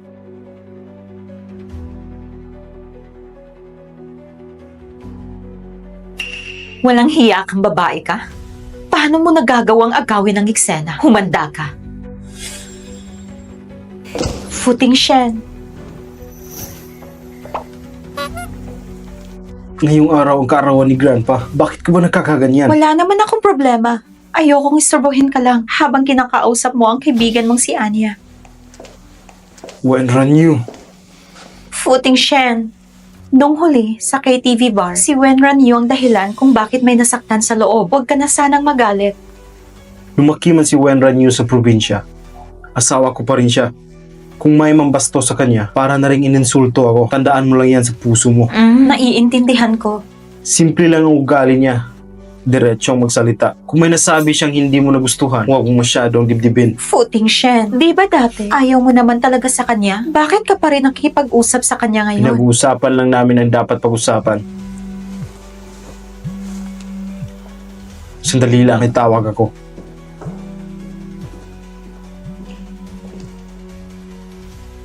Walang hiya kang babae ka? Paano mo nagagawang agawin ng eksena? Humanda ka. Futing Shen. Ngayong araw ang kaarawan ni Grandpa. Bakit ka ba nagkakaganyan? Wala naman akong problema. Ayokong istorbohin ka lang habang kinakausap mo ang kaibigan mong si Anya. Wenran Yu. Futing Shen. Nung huli, sa KTV bar, si Wenran Yu ang dahilan kung bakit may nasaktan sa loob. Huwag ka na sanang magalit. Lumaki man si Wenran Yu sa probinsya. Asawa ko pa rin siya. Kung may mambasto sa kanya, para na rin ininsulto ako. Tandaan mo lang yan sa puso mo. Naiintindihan ko. Simple lang ang ugali niya. Diretsong magsalita. Kung may nasabi siyang hindi mo nagustuhan, huwag mo masyadong dibdibin. Futing Shen. Di ba dati, ayaw mo naman talaga sa kanya? Bakit ka pa rin nakikipag-usap sa kanya ngayon? Pinag-uusapan lang namin ang dapat pag-usapan. Sandali lang, may tawag ako.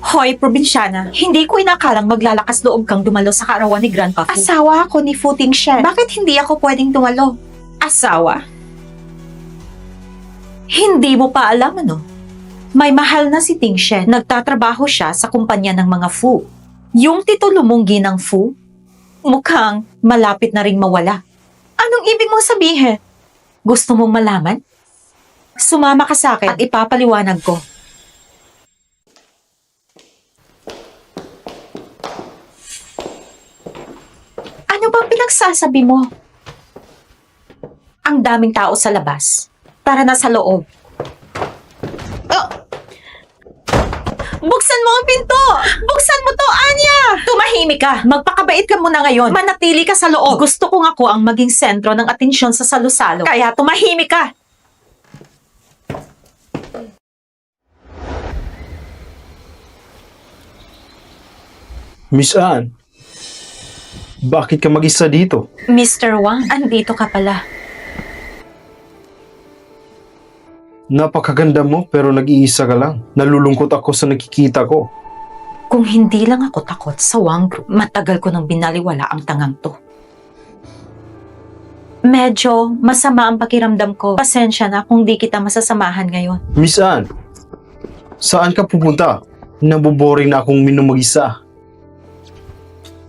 Hoy, probinsyana, hindi ko inakalang maglalakas loob kang dumalo sa kaarawan ni Grandpa Fu. Asawa ako ni Futing Shen. Bakit hindi ako pwedeng dumalo? Asawa? Hindi mo pa alam ano? May mahal na si Ting Shen. Nagtatrabaho siya sa kumpanya ng mga Fu. Yung titulo mong ginang Fu, mukhang malapit na ring mawala. Anong ibig mong sabihin? Gusto mong malaman? Sumama ka sa akin at ipapaliwanag ko. Ano bang pinagsasabi mo? Ang daming tao sa labas. Tara na sa loob. Oh! Buksan mo ang pinto! Buksan mo to, Anya! Tumahimik ka! Magpakabait ka muna ngayon. Manatili ka sa loob. Gusto kong ako ang maging sentro ng atensyon sa salo-salo. Kaya tumahimik ka! Miss Anne, bakit ka mag-isa dito? Mr. Wang, andito ka pala. Napakaganda mo pero nag-iisa ka lang. Nalulungkot ako sa nakikita ko. Kung hindi lang ako takot sa Wang Group, matagal ko nang binaliwala ang tangang to. Medyo masama ang pakiramdam ko. Pasensya na kung di kita masasamahan ngayon. Miss Anne, saan ka pupunta? Naboboring na akong minom mag-isa.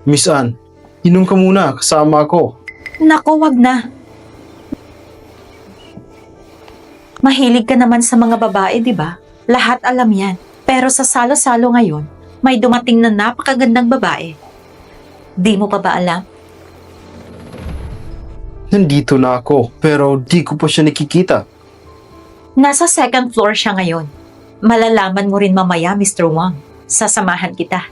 Miss Anne, inom ka muna, kasama ako. Nako, wag na. Mahilig ka naman sa mga babae, di ba? Lahat alam yan. Pero sa salo-salo ngayon, may dumating na napakagandang babae. Di mo pa ba alam? Nandito na ako, pero di ko pa siya nakikita. Nasa second floor siya ngayon. Malalaman mo rin mamaya, Mr. Wang. Sasamahan kita.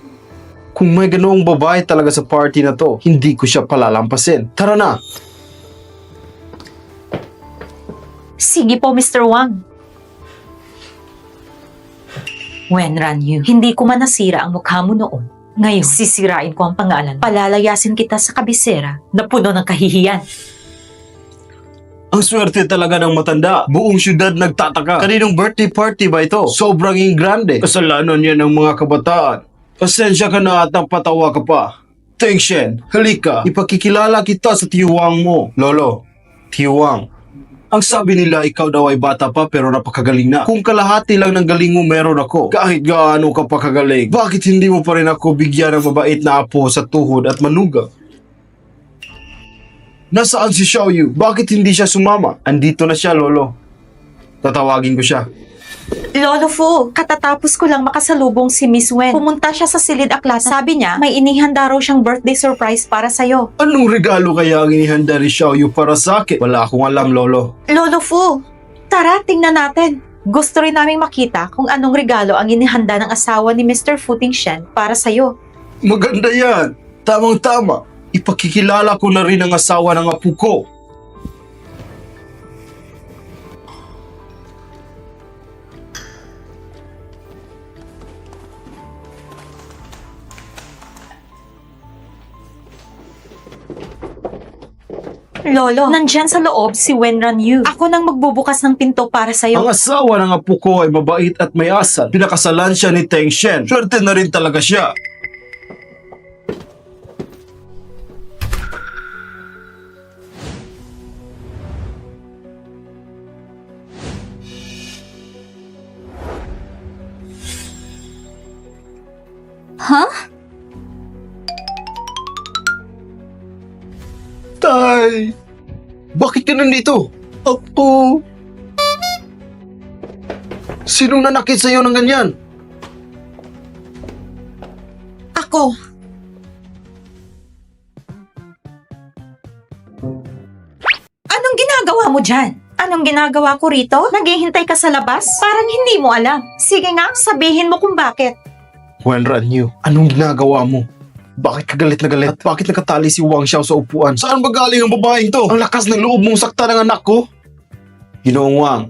Kung may ganoong babae talaga sa party na to, hindi ko siya palalampasin. Tara na! Sige po, Mr. Wang. Wenran Yu, hindi ko man nasira ang mukha mo noon. Ngayon, sisirain ko ang pangalan. Palalayasin kita sa kabisera na puno ng kahihiyan. Ang swerte talaga ng matanda. Buong syudad nagtataka. Kaninong birthday party ba ito? Sobrang grande. Kasalanan yan ng mga kabataan. Pasensya ka na at napatawa ka pa. Ting Shen, halika. Ipakikilala kita sa tiyuwang mo. Lolo, tiyuwang. Ang sabi nila ikaw daw ay bata pa pero napakagaling na. Kung kalahati lang ng galing mo meron ako. Kahit gaano ka pa kagaling. Bakit hindi mo pa rin ako bigyan ng mabait na apo sa tuhod at manugang? Nasaan si Xiaoyu? Bakit hindi siya sumama? Andito na siya, Lolo. Tatawagin ko siya. Lolo Fu, katatapos ko lang makasalubong si Miss Wen. Pumunta siya sa Silid Aklat. Sabi niya, may inihanda raw siyang birthday surprise para sa'yo. Anong regalo kaya ang inihanda ni Xiaoyu para sa akin? Wala akong alam, Lolo. Lolo Fu, tara, tingnan natin. Gusto rin naming makita kung anong regalo ang inihanda ng asawa ni Mr. Futing Shen para sa'yo. Maganda yan. Tamang-tama. Ipakikilala ko na rin ang asawa ng apo ko. Lolo, nandyan sa loob si Wenran Yu. Ako nang magbubukas ng pinto para sa'yo. Ang asawa ng apo ko ay mabait at may asal. Pinakasalan siya ni Teng Shen. Swerte na rin talaga siya. Huh? Tay! Bakit ka nandito? Apo! Sinong nanakit sa'yo ng ganyan? Ako. Anong ginagawa mo dyan? Anong ginagawa ko rito? Naghihintay ka sa labas? Parang hindi mo alam. Sige nga, sabihin mo kung bakit. Wenran Yu, anong ginagawa mo? Bakit ka galit na galit? At bakit nakatali si Wang Xiao sa upuan? Saan ba galing ang babaeng to? Ang lakas ng loob mong sakta ng anak ko? Ginoong Wang,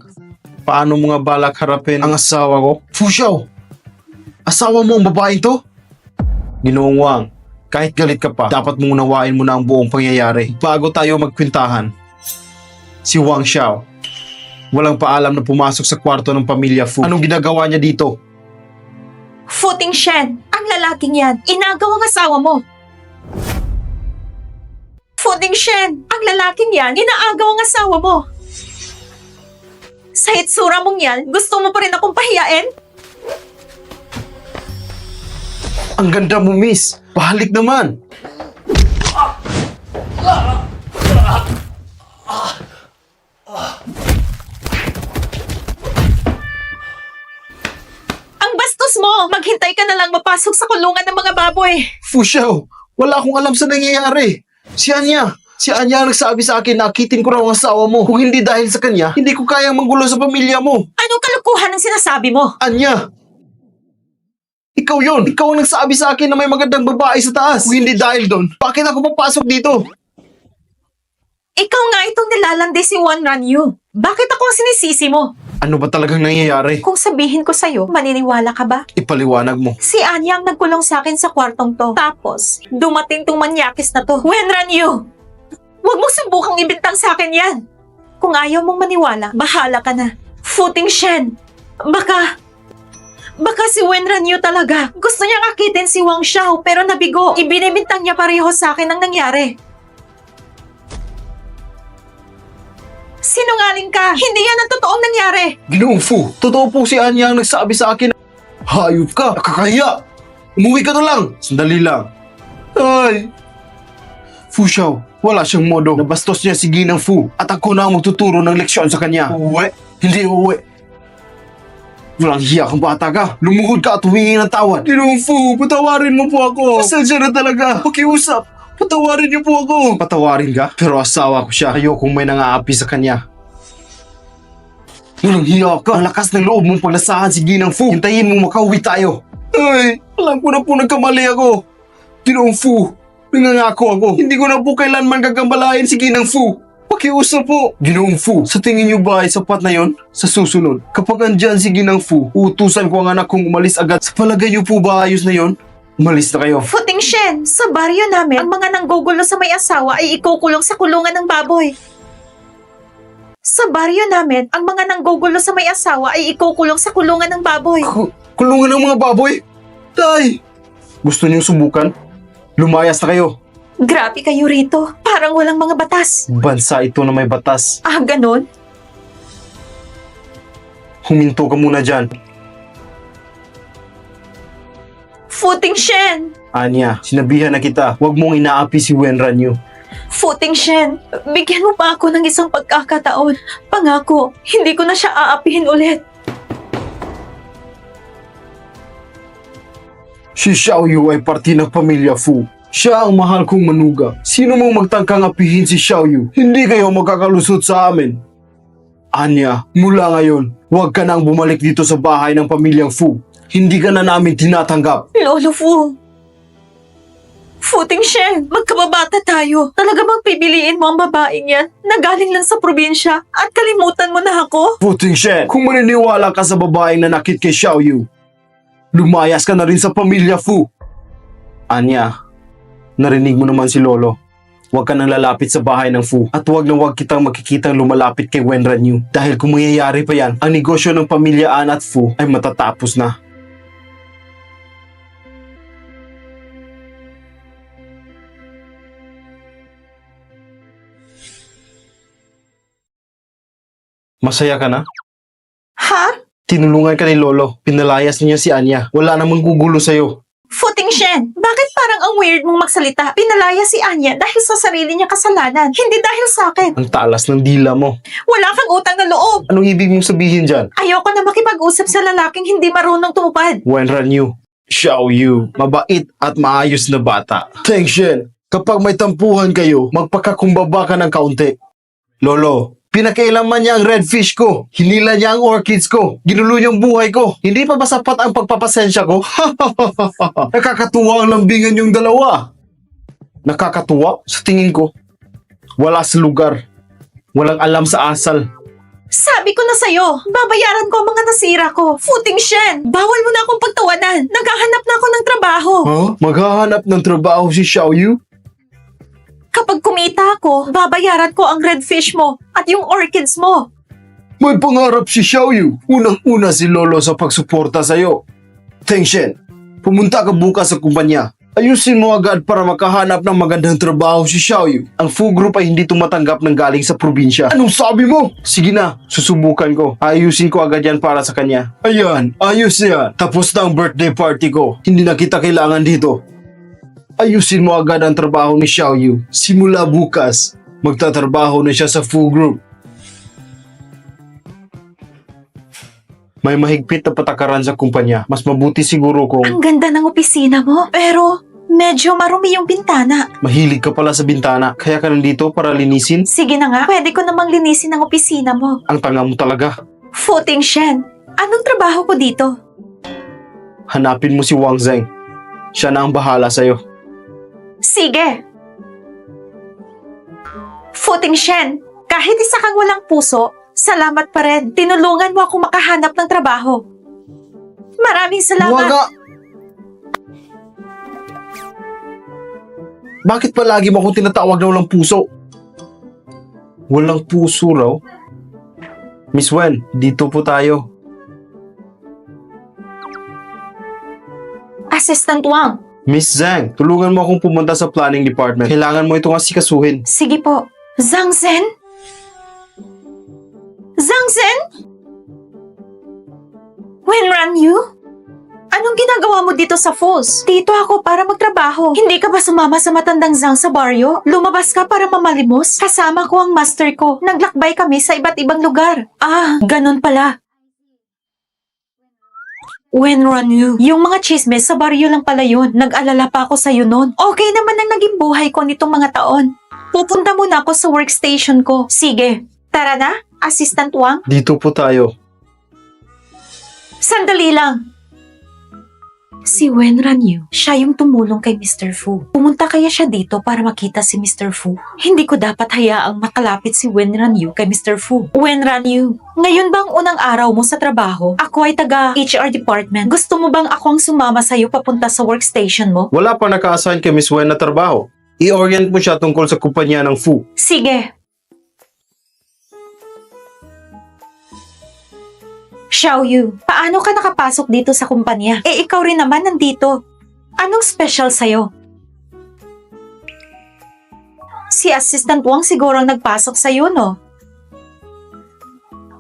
paano mo nga balak harapin ang asawa ko? Fu Xiao, asawa mo ang babaeng to? Ginoong Wang, kahit galit ka pa, dapat mong unawain mo na ang buong pangyayari bago tayo magkwintahan. Si Wang Xiao, walang paalam na pumasok sa kwarto ng pamilya Fu. Anong ginagawa niya dito? Fu Tingshen, ang lalaking yan, inagaw ang asawa mo. Fu Tingshen, ang lalaking yan, inaagaw ang asawa mo. Sa itsura mong yan, gusto mo pa rin akong pahiyain? Ang ganda mo, miss. Pahalik naman. Ang bastos mo! Maghintay ka na lang mapasok sa kulungan ng mga baboy. Fu Xiao, wala akong alam sa nangyayari. Si Anya ang nagsabi sa akin na akitin ko raw ang asawa mo. Kung hindi dahil sa kanya, hindi ko kayang manggulo sa pamilya mo. Anong kalukuhan ang sinasabi mo? Anya! Ikaw yon. Ikaw ang nagsabi sa akin na may magandang babae sa taas. Kung hindi dahil doon, bakit ako papasok dito? Ikaw nga itong nilalandi si Wenran Yu. Bakit ako ang sinisisi mo? Ano ba talagang nangyayari? Kung sabihin ko sa'yo, maniniwala ka ba? Ipaliwanag mo. Si Anya ang nagkulong sa akin sa kwartong to. Tapos, dumating tong manyakis na to. Wenran Yu! Huwag mo subukang ibintang sa akin yan. Kung ayaw mong maniwala, bahala ka na. Fu Tingshen, baka si Wenran Yu talaga. Gusto niyang akitin si Wang Xiao pero nabigo. Ibinibintang niya pareho sa akin ang nangyari. Sinungaling ka! Hindi yan ang totoong nangyari! Ginoong Fu, totoo po si Anya ang nagsabi sa akin na hayop ka, nakakahiya. Umuwi ka na lang. Sandali lang. Ay! Fu Xiao, wala siyang modo. Nabastos niya si Ginang Fu at ako na ang magtuturo ng leksyon sa kanya. Uwi? Hindi uwi. Walang hiya kang bata ka. Lumuhod ka at humingi ng tawad. Ginoong Fu, patawarin mo po ako. Pasensya na talaga. Pakiusap. Patawarin niyo po ako. Patawarin ka? Pero asawa ko siya. Ayokong may nangaapi sa kanya. Walang hiya ka. Ang lakas ng loob mong paglasahan si Ginang Fu. Hintayin mong makauwi tayo. Ay, alam ko na po nagkamali ako. Ginoong Fu, nangangako ako. Hindi ko na po kailanman gagambalain si Ginang Fu. Pakiusap po. Ginoong Fu, sa tingin niyo ba ay sapat na yon? Sa susunod, kapag andyan si Ginang Fu, uutusan ko ang anak kong umalis agad. Sa palagay niyo po ba ayos na yon? Umalis na kayo. Fu Tingshen, sa baryo namin, ang mga nanggugulo sa may asawa ay ikukulong sa kulungan ng baboy. Sa baryo namin, ang mga nanggugulo sa may asawa ay ikukulong sa kulungan ng baboy. Kulungan ng mga baboy? Tay! Gusto niyo subukan? Lumayas na kayo. Grabe kayo rito. Parang walang mga batas. Bansa ito na may batas. Ah, ganon? Huminto ka muna dyan. Fu Tingshen! Anya, sinabihan na kita, huwag mong inaapi si Wenran Yu. Fu Tingshen, bigyan mo pa ako ng isang pagkakataon. Pangako, hindi ko na siya aapihin ulit. Si Xiao Yu ay parte ng pamilya Fu. Siya ang mahal kong manuga. Sino mong magtangkang apihin si Xiao Yu, hindi kayo magkakalusot sa amin. Anya, mula ngayon, huwag ka nang bumalik dito sa bahay ng pamilyang Fu. Hindi ka na namin tinatanggap. Lolo Fu. Fu Tingshen, magkababata tayo. Talaga bang pipiliin mo ang babaeng yan na galing lang sa probinsya at kalimutan mo na ako? Fu Tingshen, kung maniniwala ka sa babaeng nanakit kay Xiao Yu, lumayas ka na rin sa pamilya Fu. Anya, narinig mo naman si Lolo. Huwag ka nang lalapit sa bahay ng Fu at huwag na huwag kitang makikitang lumalapit kay Wenran Yu. Dahil kung mangyayari pa yan, ang negosyo ng pamilya An at Fu ay matatapos na. Masaya ka na? Ha? Tinulungan ka ni Lolo. Pinalayas niya si Anya. Wala namang gugulo sa'yo. Futing Shen, bakit parang ang weird mong magsalita? Pinalaya si Anya dahil sa sarili niya kasalanan, hindi dahil sa akin. Ang talas ng dila mo. Wala kang utang na loob. Anong ibig mong sabihin dyan? Ayoko na makipag-usap sa lalaking hindi marunong tumupad. Wenran Yu, Xiao Yu, mabait at maayos na bata. Teng Shen, kapag may tampuhan kayo, magpakakumbaba ka ng kaunti. Lolo, pinakailaman niya ang redfish ko. Hinila niya ang orchids ko. Ginulo niya ang buhay ko. Hindi pa ba sapat ang pagpapasensya ko? Nakakatuwa ang lambingan yung dalawa. Nakakatuwa? Sa tingin ko, wala sa lugar. Walang alam sa asal. Sabi ko na sa'yo, babayaran ko ang mga nasira ko. Futing Shen, bawal mo na akong pagtawanan. Naghahanap na ako ng trabaho. Huh? Maghahanap ng trabaho si Xiao Yu? Kapag kumita ako, babayaran ko ang redfish mo at yung orchids mo. May pangarap si Xiao Yu. Unang-una si Lolo sa pagsuporta sa'yo. Teng Shen, pumunta ka bukas sa kumpanya. Ayusin mo agad para makahanap ng magandang trabaho si Xiao Yu. Ang Fu Group ay hindi tumatanggap ng galing sa probinsya. Anong sabi mo? Sige na, susubukan ko. Ayusin ko agad yan para sa kanya. Ayan, ayos yan. Tapos na ang birthday party ko. Hindi na kita kailangan dito. Ayusin mo agad ang trabaho ni Xiao Yu. Simula bukas, magtatrabaho na siya sa Fu Group. May mahigpit na patakaran sa kumpanya. Mas mabuti siguro kung Ang ganda ng opisina mo, pero medyo marumi yung bintana. mahilig ka pala sa bintana. Kaya ka nandito para linisin. Sige na nga, pwede ko namang linisin ang opisina mo. Ang tanga mo talaga. Futing Shen, anong trabaho ko dito? Hanapin mo si Wang Zheng. Siya na ang bahala sa'yo. Sige. Futing Shen, kahit isa kang walang puso, salamat pa rin. Tinulungan mo ako makahanap ng trabaho. Maraming salamat. Waga! Bakit palagi mo akong tinatawag na walang puso? Walang puso raw? Miss Wen, dito po tayo. Assistant Wang, Miss Zhang, tulungan mo akong pumunta sa planning department. Kailangan mo itong asikasuhin. sige po. Zhang Zhen? Zhang Zhen? Wenran Yu? Anong ginagawa mo dito sa falls? Dito ako para magtrabaho. Hindi ka ba sumama sa matandang Zhang sa baryo? Lumabas ka para mamalimos? Kasama ko ang master ko. Naglakbay kami sa iba't ibang lugar. Ah, ganun pala. Wenran Yu, yung mga chismes sa baryo lang pala yun. Nag-alala pa ako sa'yo noon. Okay naman ang naging buhay ko nitong mga taon. Pupunta muna ako sa workstation ko. Sige, tara na, Assistant Wang. Dito po tayo. Sandali lang. Si Wenran Yu, siya yung tumulong kay Mr. Fu. Pumunta kaya siya dito para makita si Mr. Fu. Hindi ko dapat hayaang makalapit si Wenran Yu kay Mr. Fu. Wenran Yu, ngayon bang unang araw mo sa trabaho? Ako ay taga HR department. Gusto mo bang ako ang sumama sa'yo papunta sa workstation mo? Wala pa naka-assign kay Miss Wen na trabaho. I-orient mo siya tungkol sa kumpanya ng Fu. Sige. Xiao Yu, paano ka nakapasok dito sa kumpanya? Eh, ikaw rin naman nandito. Anong special sa'yo? Si Assistant Wang siguro ang nagpasok sa'yo, no?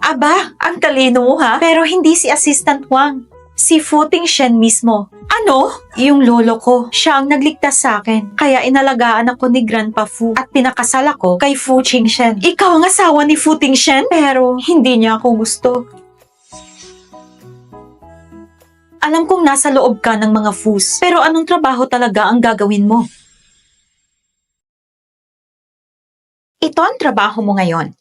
Aba, ang talino mo ha? Pero hindi si Assistant Wang. Si Futing Shen mismo. Ano? Yung lolo ko. Siya ang nagligtas sa akin. Kaya inalagaan ako ni Grandpa Fu at pinakasal ako kay Fu Chingshen. Ikaw ang asawa ni Futing Shen? Pero hindi niya ako gusto. Alam kong nasa loob ka ng mga Fus. Pero anong trabaho talaga ang gagawin mo? Ito ang trabaho mo ngayon.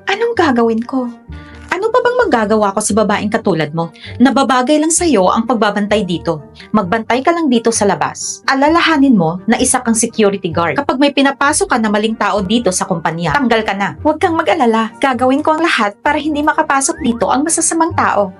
Anong gagawin ko? Ano pa bang magagawa ko sa babaeng katulad mo? Nababagay lang sa'yo ang pagbabantay dito. Magbantay ka lang dito sa labas. Alalahanin mo na isa kang security guard. Kapag may pinapasok ka na maling tao dito sa kumpanya, tanggal ka na. Huwag kang mag-alala. Gagawin ko ang lahat para hindi makapasok dito ang masasamang tao.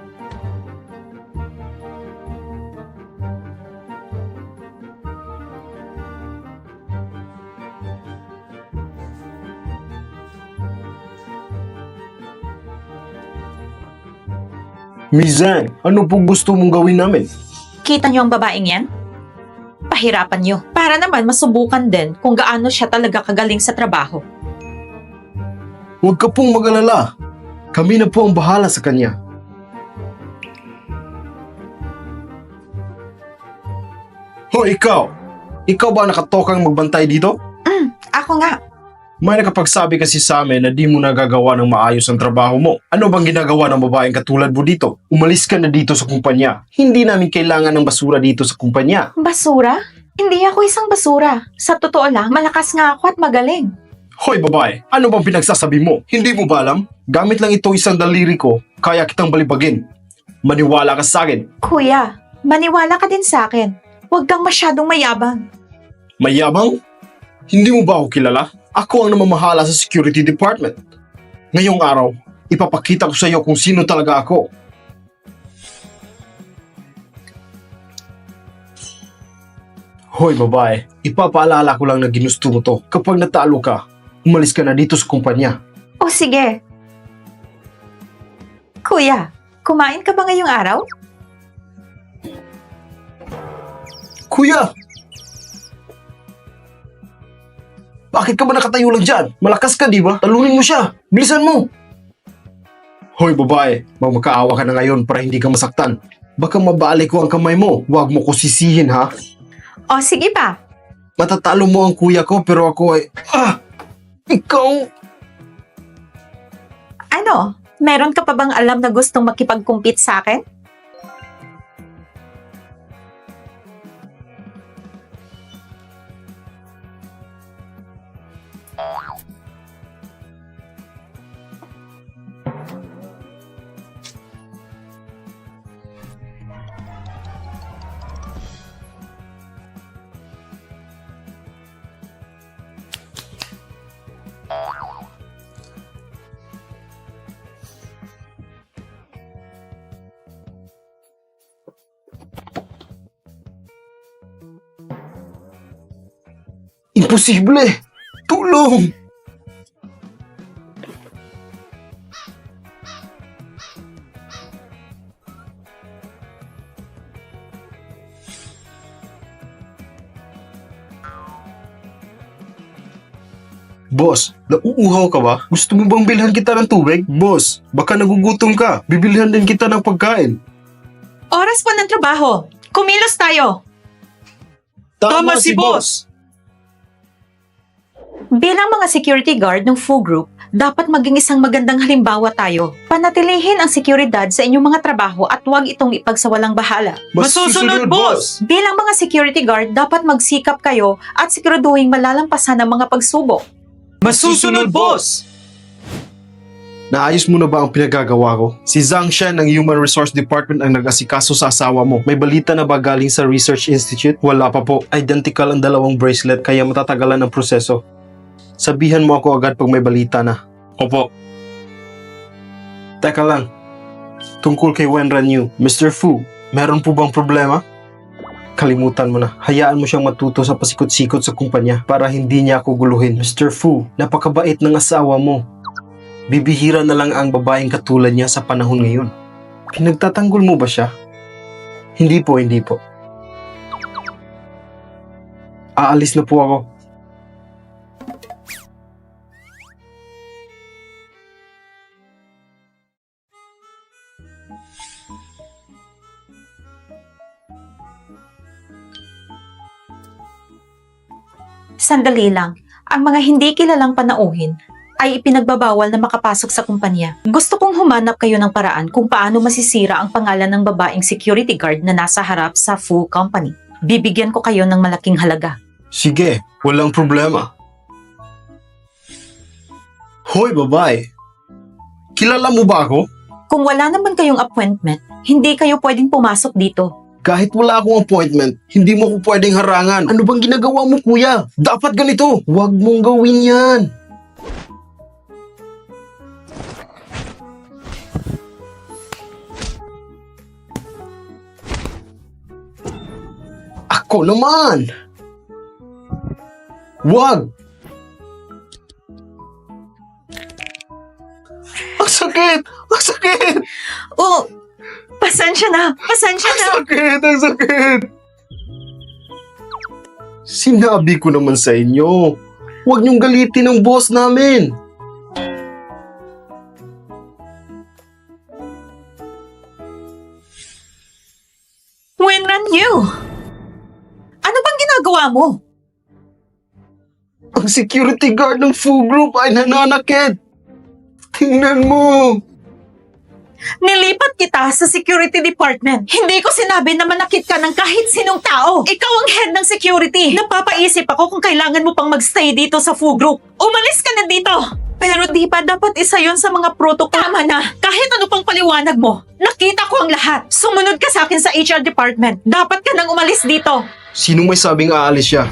Miss Zhang, ano po gusto mong gawin namin? Kita niyo ang babaeng yan? Pahirapan niyo. Para naman masubukan din kung gaano siya talaga kagaling sa trabaho. Huwag ka pong mag-alala. Kami na po ang bahala sa kanya. Hoy, ikaw! Ikaw ba nakatokang magbantay dito? Ako nga. May nakapagsabi kasi sa amin na di mo nagagawa ng maayos ang trabaho mo. Ano bang ginagawa ng babaeng katulad mo dito? Umalis ka na dito sa kumpanya. Hindi namin kailangan ng basura dito sa kumpanya. Basura? Hindi ako isang basura. Sa totoo lang, malakas nga ako at magaling. Hoy babae, ano bang pinagsasabi mo? Hindi mo ba alam? Gamit lang ito isang daliri ko, kaya kitang balibagin. Maniwala ka sa akin. Kuya, maniwala ka din sa akin. Huwag kang masyadong mayabang. Mayabang? Hindi mo ba ako kilala? Ako ang namamahala sa security department. Ngayong araw, ipapakita ko sa iyo kung sino talaga ako. Hoy babae, ipapaalala ko lang na ginusto mo to. Kapag natalo ka, umalis ka na dito sa kumpanya. O sige. Kuya, kumain ka ba ngayong araw? Kuya! Bakit ka ba nakatayo lang dyan? Malakas ka, di ba? Talunin mo siya. Bilisan mo. Hoy, babae. Magmakaawa ka na ngayon para hindi ka masaktan. Baka mabalik ko ang kamay mo. Huwag mo ko sisihin, ha? O sige pa. Matatalo mo ang kuya ko, pero ako ay... Ikaw... Ano? Meron ka pa bang alam na gustong makipag-compete sa akin? Imposible! Tulong! Boss, nauuhaw ka ba? Gusto mo bang bilhan kita ng tubig? Boss, baka nagugutom ka. Bibilhan din kita ng pagkain. Oras pa ng trabaho. Kumilos tayo. Tama si boss! Bilang mga security guard ng Fu Group, dapat maging isang magandang halimbawa tayo. Panatilihin ang seguridad sa inyong mga trabaho at huwag itong ipagsawalang bahala. Masusunod, boss! Bilang mga security guard, dapat magsikap kayo at siguraduhin malalampasan ang mga pagsubok. Masusunod, boss! Naayos mo na ba ang pinagagawa ko? Si Zhang Shen ng Human Resource Department ang nag-asikaso sa asawa mo. May balita na ba galing sa Research Institute? Wala pa po. Identical ang dalawang bracelet kaya matatagalan ang proseso. Sabihan mo ako agad pag may balita na. Opo. Teka lang. Tungkol kay Wenran Yu, Mr. Fu, meron po bang problema? Kalimutan mo na. Hayaan mo siyang matuto sa pasikot-sikot sa kumpanya para hindi niya ako guluhin. Mr. Fu, napakabait ng asawa mo. Bibihira na lang ang babaeng katulad niya sa panahon ngayon. Pinagtatanggol mo ba siya? Hindi po, hindi po. Aalis na po ako. Sandali lang, ang mga hindi kilalang panauhin ay ipinagbabawal na makapasok sa kumpanya. Gusto kong humanap kayo ng paraan kung paano masisira ang pangalan ng babaeng security guard na nasa harap sa Fu Company. Bibigyan ko kayo ng malaking halaga. Sige, walang problema. Hoy, babae. Kilala mo ba ako? Kung wala naman kayong appointment, hindi kayo pwedeng pumasok dito. Kahit wala akong appointment, hindi mo ko pwedeng harangan. Ano bang ginagawa mo, kuya? Dapat ganito. Huwag mong gawin yan. Ako naman. Huwag. Ang sakit! Ang sakit! Oh, Pasensya na. Sakit! Ang sakit! Sinabi ko naman sa inyo, huwag niyong galitin ang boss namin. Wenran Yu! Ano bang ginagawa mo? Ang security guard ng Fu Group ay nananakit. Tingnan mo. Nilipat kita sa security department. Hindi ko sinabi na manakit ka ng kahit sinong tao. Ikaw ang head ng security. Napapaisip ako kung kailangan mo pang magstay dito sa Fu Group. Umalis ka na dito! Pero di ba dapat isa yon sa mga protocol? Tama na! Kahit ano pang paliwanag mo, nakita ko ang lahat. Sumunod ka sa akin sa HR department. Dapat ka nang umalis dito. Sino may sabing aalis siya?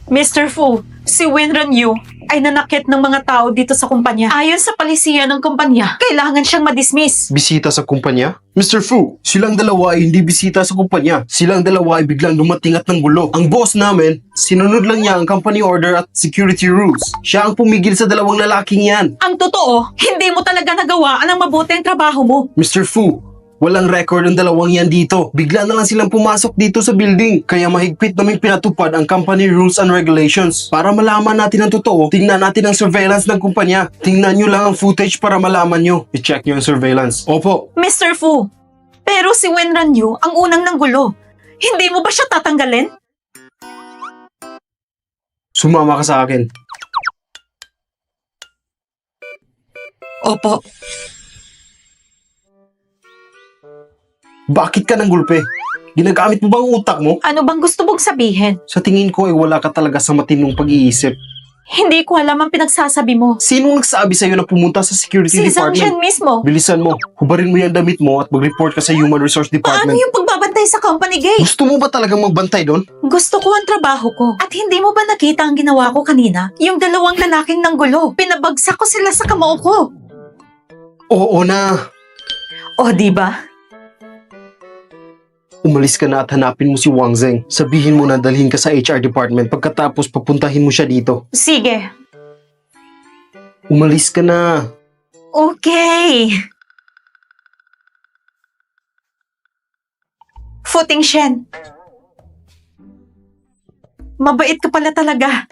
Mr. Fu, si Wenran Yu ay nanakit ng mga tao dito sa kumpanya. Ayon sa palisiyan ng kumpanya, kailangan siyang madismiss. Bisita sa kumpanya? Mr. Fu, silang dalawa ay hindi bisita sa kumpanya. Silang dalawa ay biglang dumating at nanggulo. Ang boss namin, sinunod lang niya ang company order at security rules. Siya ang pumigil sa dalawang lalaking yan. Ang totoo, hindi mo talaga nagawa ang mabuti ang trabaho mo. Mr. Fu, walang record ang dalawang yan dito. Bigla na lang silang pumasok dito sa building. Kaya mahigpit namin pinatupad ang company rules and regulations. Para malaman natin ang totoo, tingnan natin ang surveillance ng kumpanya. Tingnan nyo lang ang footage para malaman nyo. I-check nyo ang surveillance. Opo. Mr. Fu, pero si Wenran Yu ang unang nanggulo. Hindi mo ba siya tatanggalin? Sumama ka sa akin. Opo. Bakit ka nang gulpe? Ginagamit mo bang utak mo? Ano bang gusto mong sabihin? Sa tingin ko ay wala ka talaga sa matinong pag-iisip. Hindi ko alam ang pinagsasabi mo. Sinong nagsabi sa'yo na pumunta sa security Si Zhang Shen department? mismo. Bilisan mo. Hubarin mo yung damit mo at mag-report ka sa human resource Paano department. yung pagbabantay sa company gate? Gusto mo ba talagang magbantay doon? Gusto ko ang trabaho ko. At hindi mo ba nakita ang ginawa ko kanina? Yung dalawang lalaking nanggulo. Pinabagsak ko sila sa kamao ko. Oo na. O, di ba? Umalis ka na at hanapin mo si Wang Zeng. Sabihin mo na dalhin ka sa HR department pagkatapos papuntahin mo siya dito. Sige. Umalis ka na. Okay. Futing Shen. Mabait ka pala talaga.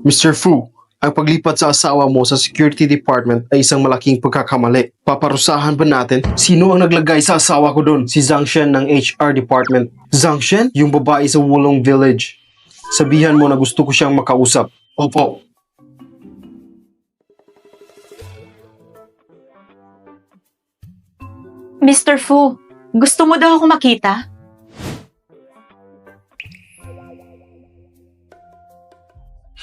Mr. Fu, ang paglipat sa asawa mo sa security department ay isang malaking pagkakamali. Paparusahan ba natin? Sino ang naglagay sa asawa ko doon? Si Zhang Shen ng HR department. Zhang Shen? Yung babae sa Wulong Village. Sabihan mo na gusto ko siyang makausap. Opo. Mr. Fu, gusto mo daw ako makita?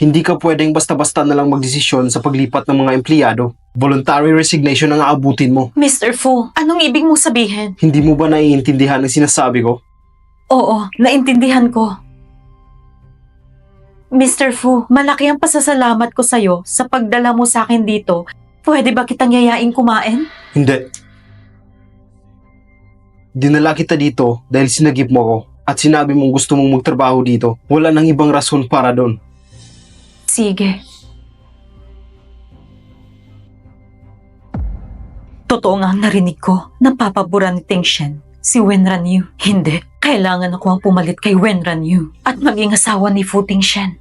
Hindi ka pwedeng basta-basta na lang magdesisyon sa paglipat ng mga empleyado. Voluntary resignation ang aabutin mo. Mr. Fu, anong ibig mong sabihin? Hindi mo ba naiintindihan ang sinasabi ko? Oo, naintindihan ko. Mr. Fu, malaki ang pasasalamat ko sa'yo sa pagdala mo sa akin dito. Pwede ba kitang yayain kumain? Hindi. Dinala kita dito dahil sinagip mo ako at sinabi mong gusto mong magtrabaho dito. Wala nang ibang rason para doon. Sige. Totoo nga ang narinig ko. Napapabura ni Ting Shen. Si Wenran Yu. Hindi. Kailangan ako ang pumalit kay Wenran Yu at maging asawa ni Fu Ting Shen.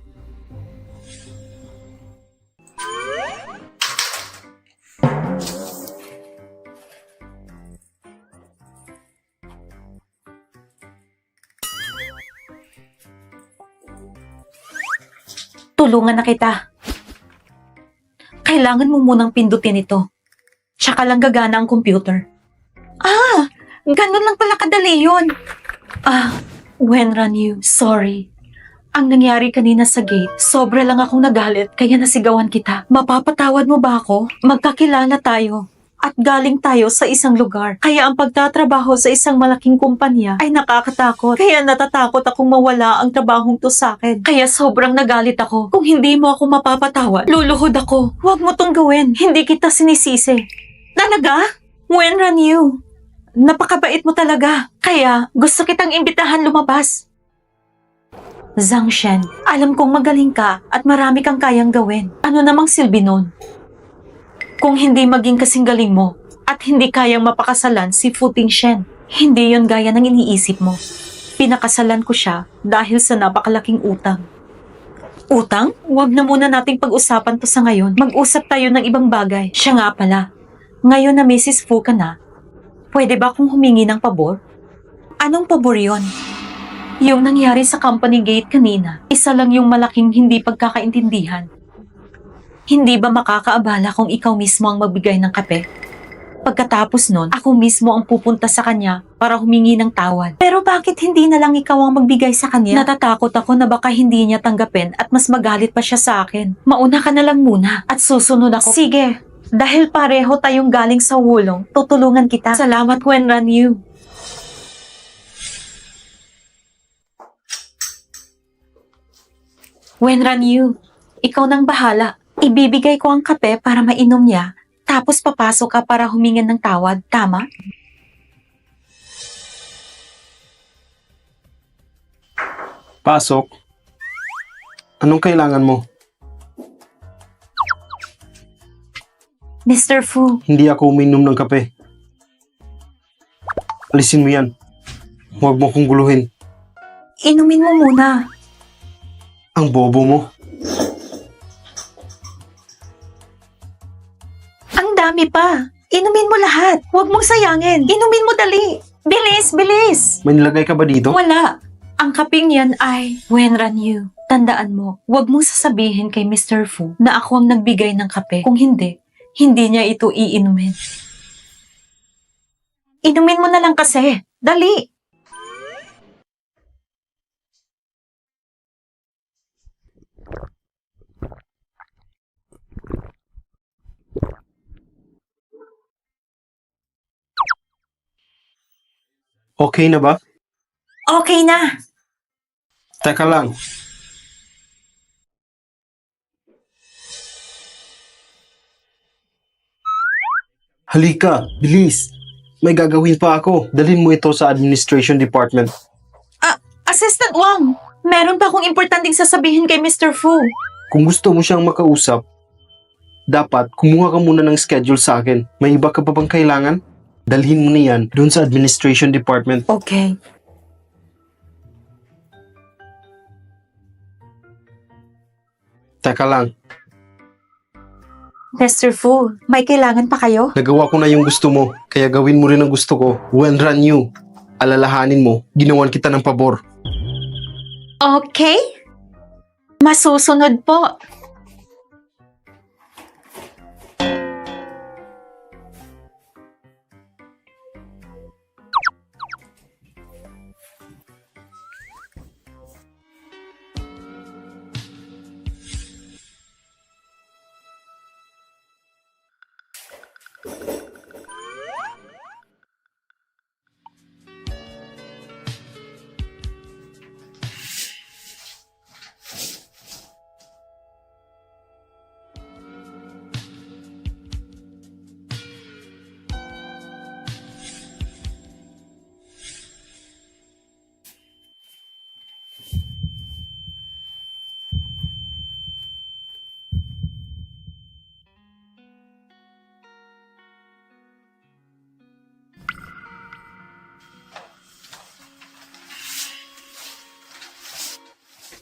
Tulungan na kita. Kailangan mo munang pindutin ito. Tsaka lang gagana ang computer. Ah! Ganun lang pala kadali yun. Wenran Yu, sorry. Ang nangyari kanina sa gate, sobra lang akong nagalit kaya nasigawan kita. Mapapatawad mo ba ako? Magkakilala tayo. At galing tayo sa isang lugar. Kaya ang pagtatrabaho sa isang malaking kumpanya ay nakakatakot. Kaya natatakot akong mawala ang trabahong to sa akin. Kaya sobrang nagalit ako. Kung hindi mo ako mapapatawad, luluhod ako. Huwag mo tong gawin. Hindi kita sinisisi. Talaga? Wenran Yu. Napakabait mo talaga. Kaya gusto kitang imbitahan lumabas. Zhang Shen, alam kong magaling ka at marami kang kayang gawin. Ano namang silbi nun? Kung hindi maging kasing galing mo at hindi kayang mapakasalan si Fu Tingshen, hindi yon gaya ng iniisip mo. Pinakasalan ko siya dahil sa napakalaking utang. Utang? Huwag na muna nating pag-usapan to sa ngayon. Mag-usap tayo ng ibang bagay. Siya nga pala, ngayon na Mrs. Fu ka na, pwede ba akong humingi ng pabor? Anong pabor yon? Yung nangyari sa company gate kanina, isa lang yung malaking hindi pagkakaintindihan. Hindi ba makakaabala kung ikaw mismo ang magbigay ng kape? Pagkatapos nun, ako mismo ang pupunta sa kanya para humingi ng tawad. Pero bakit hindi na lang ikaw ang magbigay sa kanya? Natatakot ako na baka hindi niya tanggapin at mas magalit pa siya sa akin. Mauna ka na lang muna at susunod ako. Sige, dahil pareho tayong galing sa wulong, tutulungan kita. Salamat, Wenran Yu. Wenran Yu, ikaw nang bahala. Ibibigay ko ang kape para mainom niya, tapos papasok ka para humingan ng tawad, tama? Pasok. Anong kailangan mo? Mr. Fu, Hindi ako uminom ng kape. Alisin mo yan. Huwag mo kong guluhin. inumin mo muna. Ang bobo mo. Ang dami pa. Inumin mo lahat. Huwag mong sayangin. Inumin mo dali. Bilis, bilis. May nilagay ka ba dito? Wala. Ang kaping yan ay Wenran Yu. Tandaan mo, huwag mong sasabihin kay Mr. Fu na ako ang nagbigay ng kape. Kung hindi, hindi niya ito iinumin. Inumin mo na lang kasi. Dali. Okay na ba? Okay na. Teka lang. Halika, bilis. May gagawin pa ako. Dalhin mo ito sa administration department. Assistant Wang, meron pa akong importanteng sasabihin kay Mr. Fu. Kung gusto mo siyang makausap, dapat kumuha ka muna ng schedule sa akin. May iba ka pa bang kailangan? Dalhin mo na yan doon sa administration department. Okay. Teka lang, Mr. Fu, may kailangan pa kayo? nagawa ko na yung gusto mo, kaya gawin mo rin ang gusto ko. Wenran Yu, alalahanin mo, ginawan kita ng pabor. Okay. Masusunod po.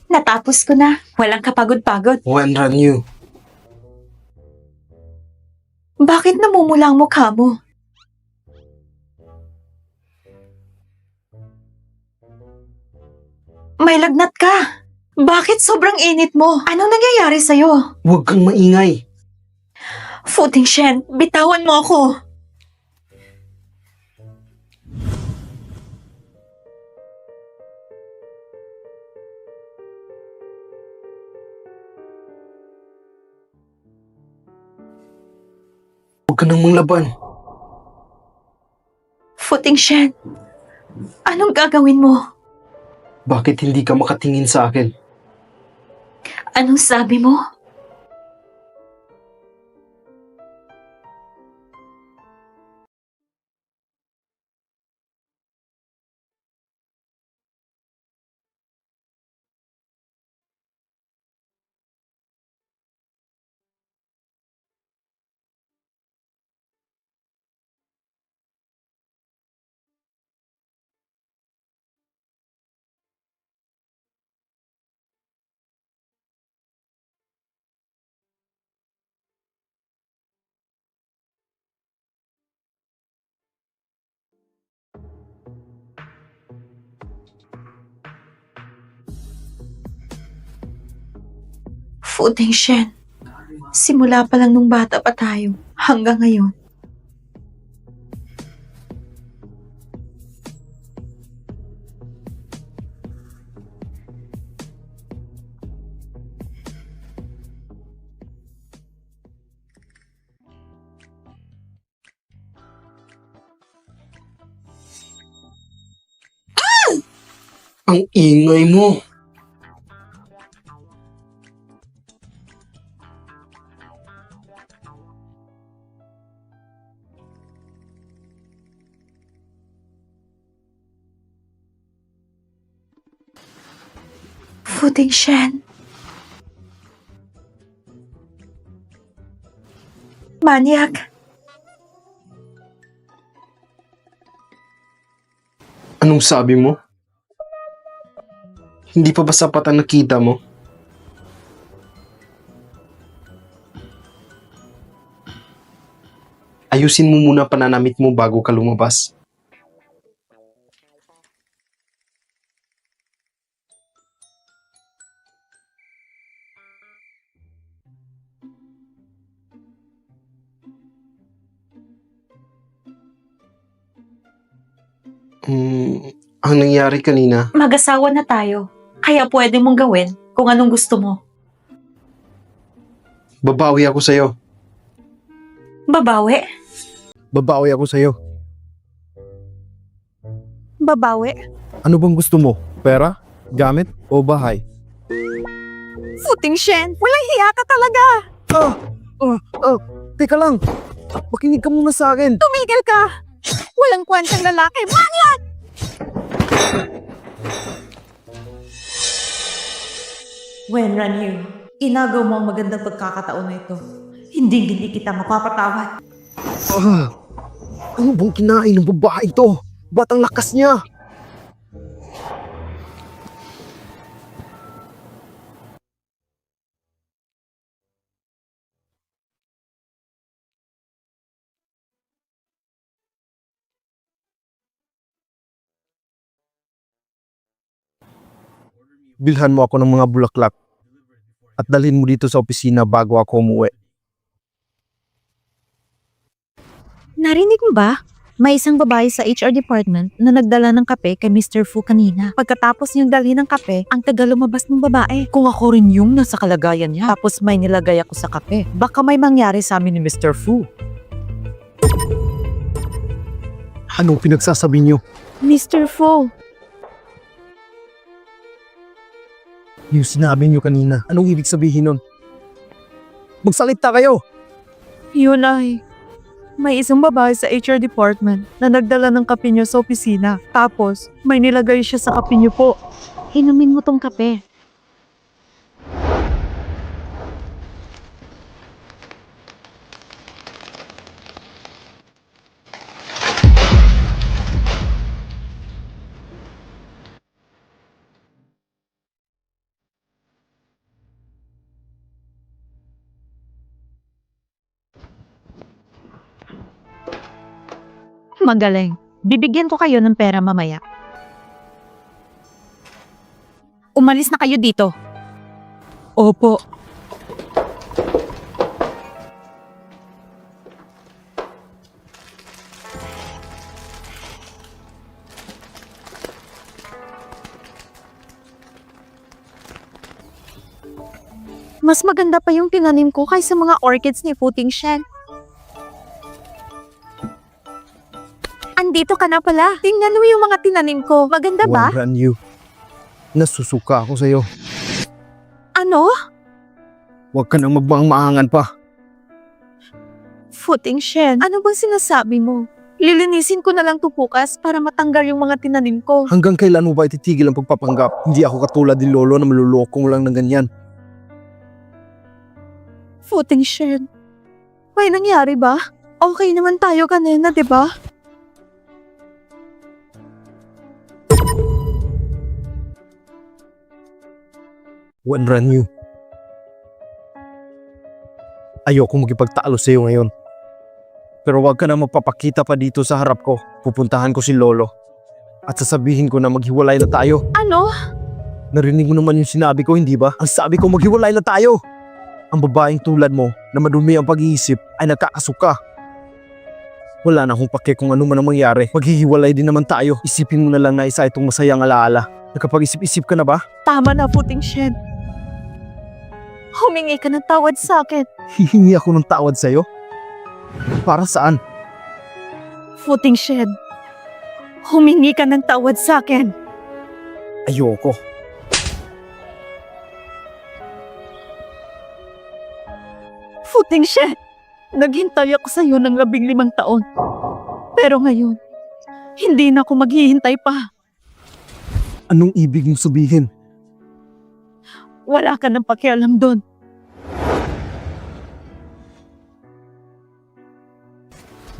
Natapos ko na. Walang kapagod-pagod. Wenran Yu, Bakit namumula ang mukha mo? May lagnat ka. Bakit sobrang init mo? Anong nangyayari sa'yo? huwag kang maingay. Fu Tingshen, bitawan mo ako. Huwag ka nang manglaban. Fu Tingshen, anong gagawin mo? Bakit hindi ka makatingin sa akin? Anong sabi mo? Fu Tingshen, simula pa lang nung bata pa tayo hanggang ngayon. Ang ingay mo. Fu Tingshen. Maniac. Anong sabi mo? Hindi pa ba sapat ang nakita mo? Ayusin mo muna pananamit mo bago ka lumabas. Ang nangyari kanina, Mag-asawa na tayo. Kaya pwede mong gawin kung anong gusto mo. babawi ako sa'yo. Babawi? Babawi ako sa'yo. Babawi? Ano bang gusto mo? Pera? Gamit? O bahay? Fu Tingshen, walang hiya ka talaga. Teka lang. Makinig ka muna sa akin. Tumigil ka. Walang kwentang lalaki. Maniac! Wenran Yu, inagaw mo ang magandang pagkakataon na ito. Hindi kita mapapatawad. Ano bang kinain ng babae ito? Ba't ang lakas niya? Bilhan mo ako ng mga bulaklak at dalhin mo dito sa opisina bago ako umuwi. Narinig mo ba? May isang babae sa HR department na nagdala ng kape kay Mr. Fu kanina. Pagkatapos niyang dalhin ng kape, ang tagal lumabas ng babae. Kung ako rin yung nasa kalagayan niya, tapos may nilagay ako sa kape, baka may mangyari sa amin ni Mr. Fu. Anong pinagsasabi niyo? Mr. Fu, Yung sinabi niyo kanina, anong ibig sabihin nun? Magsalita kayo! yun ay, may isang babae sa HR department na nagdala ng kape niyo sa opisina. Tapos, may nilagay siya sa kape niyo po. Inumin mo tong kape. Magaling. Bibigyan ko kayo ng pera mamaya. Umalis na kayo dito. Opo. Mas maganda pa yung tinanim ko kaysa mga orchids ni Fu Tingshen. Andito ka na pala. Tingnan mo yung mga tinanim ko. Maganda ba? Wenran Yu, nasusuka ako sa'yo. Ano? Huwag ka nang magmaangan pa. Fu Tingshen, ano bang sinasabi mo? Lilinisin ko na lang to bukas para matanggal yung mga tinanim ko. Hanggang kailan mo ba ititigil ang pagpapanggap? Hindi ako katulad ni Lolo na maluloko mo lang ng ganyan. Fu Tingshen, may nangyari ba? Okay naman tayo kanina, di ba? Wenran Yu, ayoko magipagtalo sa iyo ngayon. Pero huwag ka na magpapakita pa dito sa harap ko. Pupuntahan ko si Lolo. At sasabihin ko na maghiwalay na tayo. Ano? Narinig mo naman yung sinabi ko, hindi ba? Ang sabi ko maghiwalay na tayo. Ang babaeng tulad mo na madumi ang pag-iisip ay nagkakasuka. Wala na akong pake kung ano man ang mangyari. Maghihiwalay din naman tayo. Isipin mo na lang na isa itong masayang alaala. Nakapag-isip-isip ka na ba? Tama na, Puting Shed. Humingi ka ng tawad sa akin. Hihingi ako ng tawad sa'yo? Para saan? Puting Shed. Humingi ka ng tawad sa akin. Ayoko. Puting Shed. Naghintay ako sa iyo ng 15 taon. Pero ngayon, hindi na ako maghihintay pa. Anong ibig mong sabihin? Wala ka ng pakialam doon.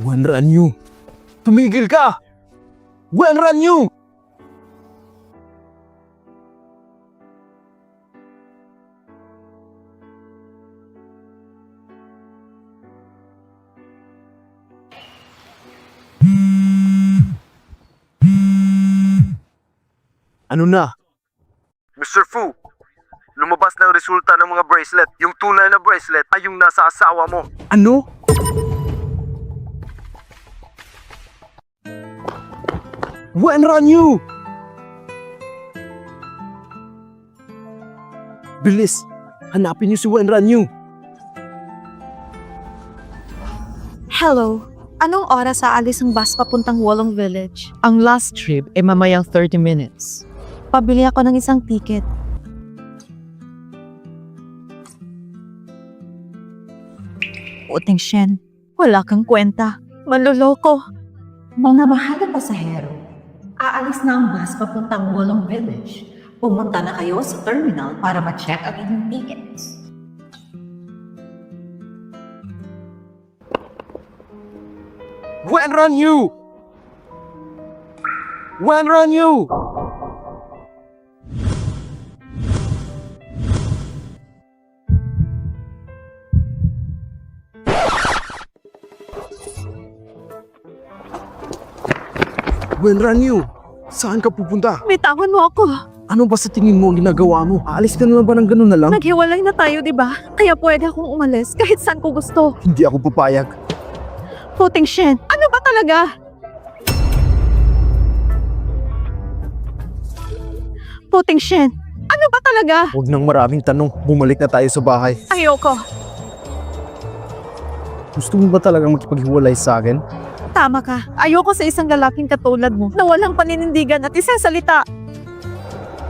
Wen Ranyu! Tumigil ka! Wen Ranyu! Ano na? Mr. Fu, lumabas na ang resulta ng mga bracelet. Yung tunay na bracelet ay yung nasa asawa mo. Ano? Wen Ranyu! Bilis! Hanapin niyo si Wen Ranyu! Hello. Anong oras aalis ang bus papuntang Wolong Village? Ang last trip ay mamayang 30 minutes. Pabili ako ng isang ticket. Puting Shen, wala kang kwenta. Manloloko. Mga mahal na pasahero, aalis na ang bus papuntang Wolong Village. Pumunta na kayo sa terminal para ma-check ang inyong tickets. Wen Ranyu! Wen Ranyu! Wen Ranyu! Saan ka pupunta? Bitawan mo ako. Ano ba sa tingin mo ang ginagawa mo? Aalis ka na lang ba ng ganun na lang? Naghiwalay na tayo, di ba? Kaya pwede akong umalis kahit saan ko gusto. Hindi ako papayag. Puting Shen, ano ba talaga? Puting Shen, ano ba talaga? Huwag nang maraming tanong. Bumalik na tayo sa bahay. Ayoko. Gusto mo ba talagang makipaghiwalay sa akin? Tama ka. Ayoko sa isang lalaking katulad mo na walang paninindigan at isang salita.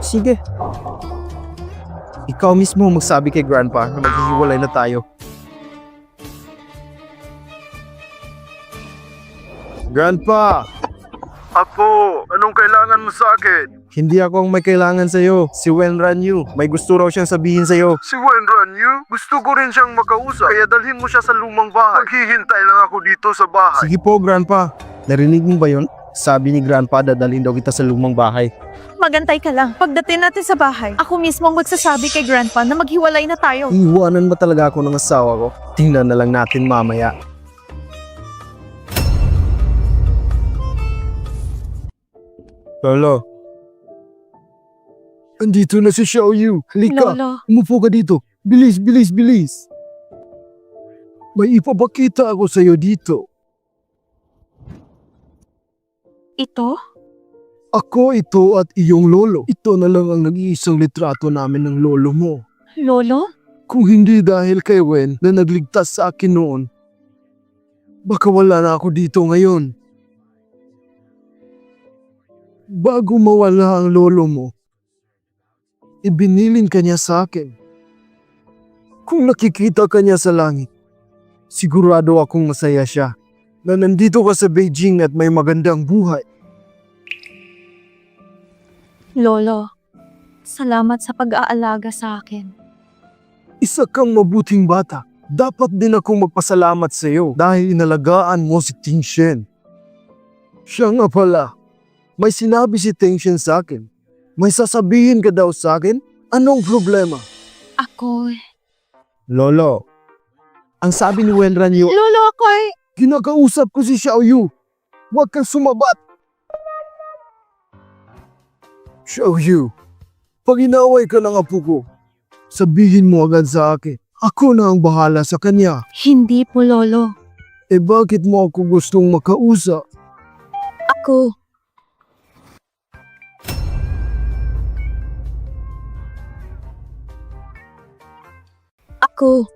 Sige. Ikaw mismo magsabi kay Grandpa na maghihiwalay na tayo. Grandpa! Apo, anong kailangan mo sa akin? Hindi ako ang may kailangan sa'yo. Si Wen Ranyu. May gusto raw siyang sabihin sa'yo. Si Wen Ranyu? Gusto ko rin siyang makausap. Kaya dalhin mo siya sa lumang bahay. Maghihintay lang ako dito sa bahay. Sige po, Grandpa. Narinig mo ba yun? Sabi ni Grandpa, dadalhin daw kita sa lumang bahay. Magantay ka lang. Pagdating natin sa bahay, ako mismo ang magsasabi kay Grandpa na maghiwalay na tayo. Iiwanan ba talaga ako ng asawa ko? Tingnan na lang natin mamaya. Lolo. Andito na si Xiaoyu. Halika. Lolo, Umupo ka dito. Bilis, bilis, bilis. May ipapakita ako sa'yo dito. ito? Ako ito at iyong lolo. Ito na lang ang nag-iisang litrato namin ng lolo mo. Lolo? Kung hindi dahil kay Wen na nagligtas sa akin noon, baka wala na ako dito ngayon. Bago mawala ang lolo mo, ibinilin ka niya sa akin. Kung nakikita ka niya sa langit, sigurado akong masaya siya na nandito ka sa Beijing at may magandang buhay. Lolo, salamat sa pag-aalaga sa akin. Isa kang mabuting bata. Dapat din akong magpasalamat sa iyo dahil inalagaan mo si Ting Shen. Siya nga pala, may sinabi si Ting Shen sa akin. May sasabihin ka daw sa akin? Anong problema? Ako... Lolo, ang sabi ni Wen Ranyu, Lolo, ako'y... kinakausap ko si Xiaoyu. Huwag kang sumabat. Xiaoyu, pag inaway ka ng apo ko, sabihin mo agad sa akin. Ako na ang bahala sa kanya. Hindi po, Lolo. Eh bakit mo ako gustong makausap? Ako. Ako.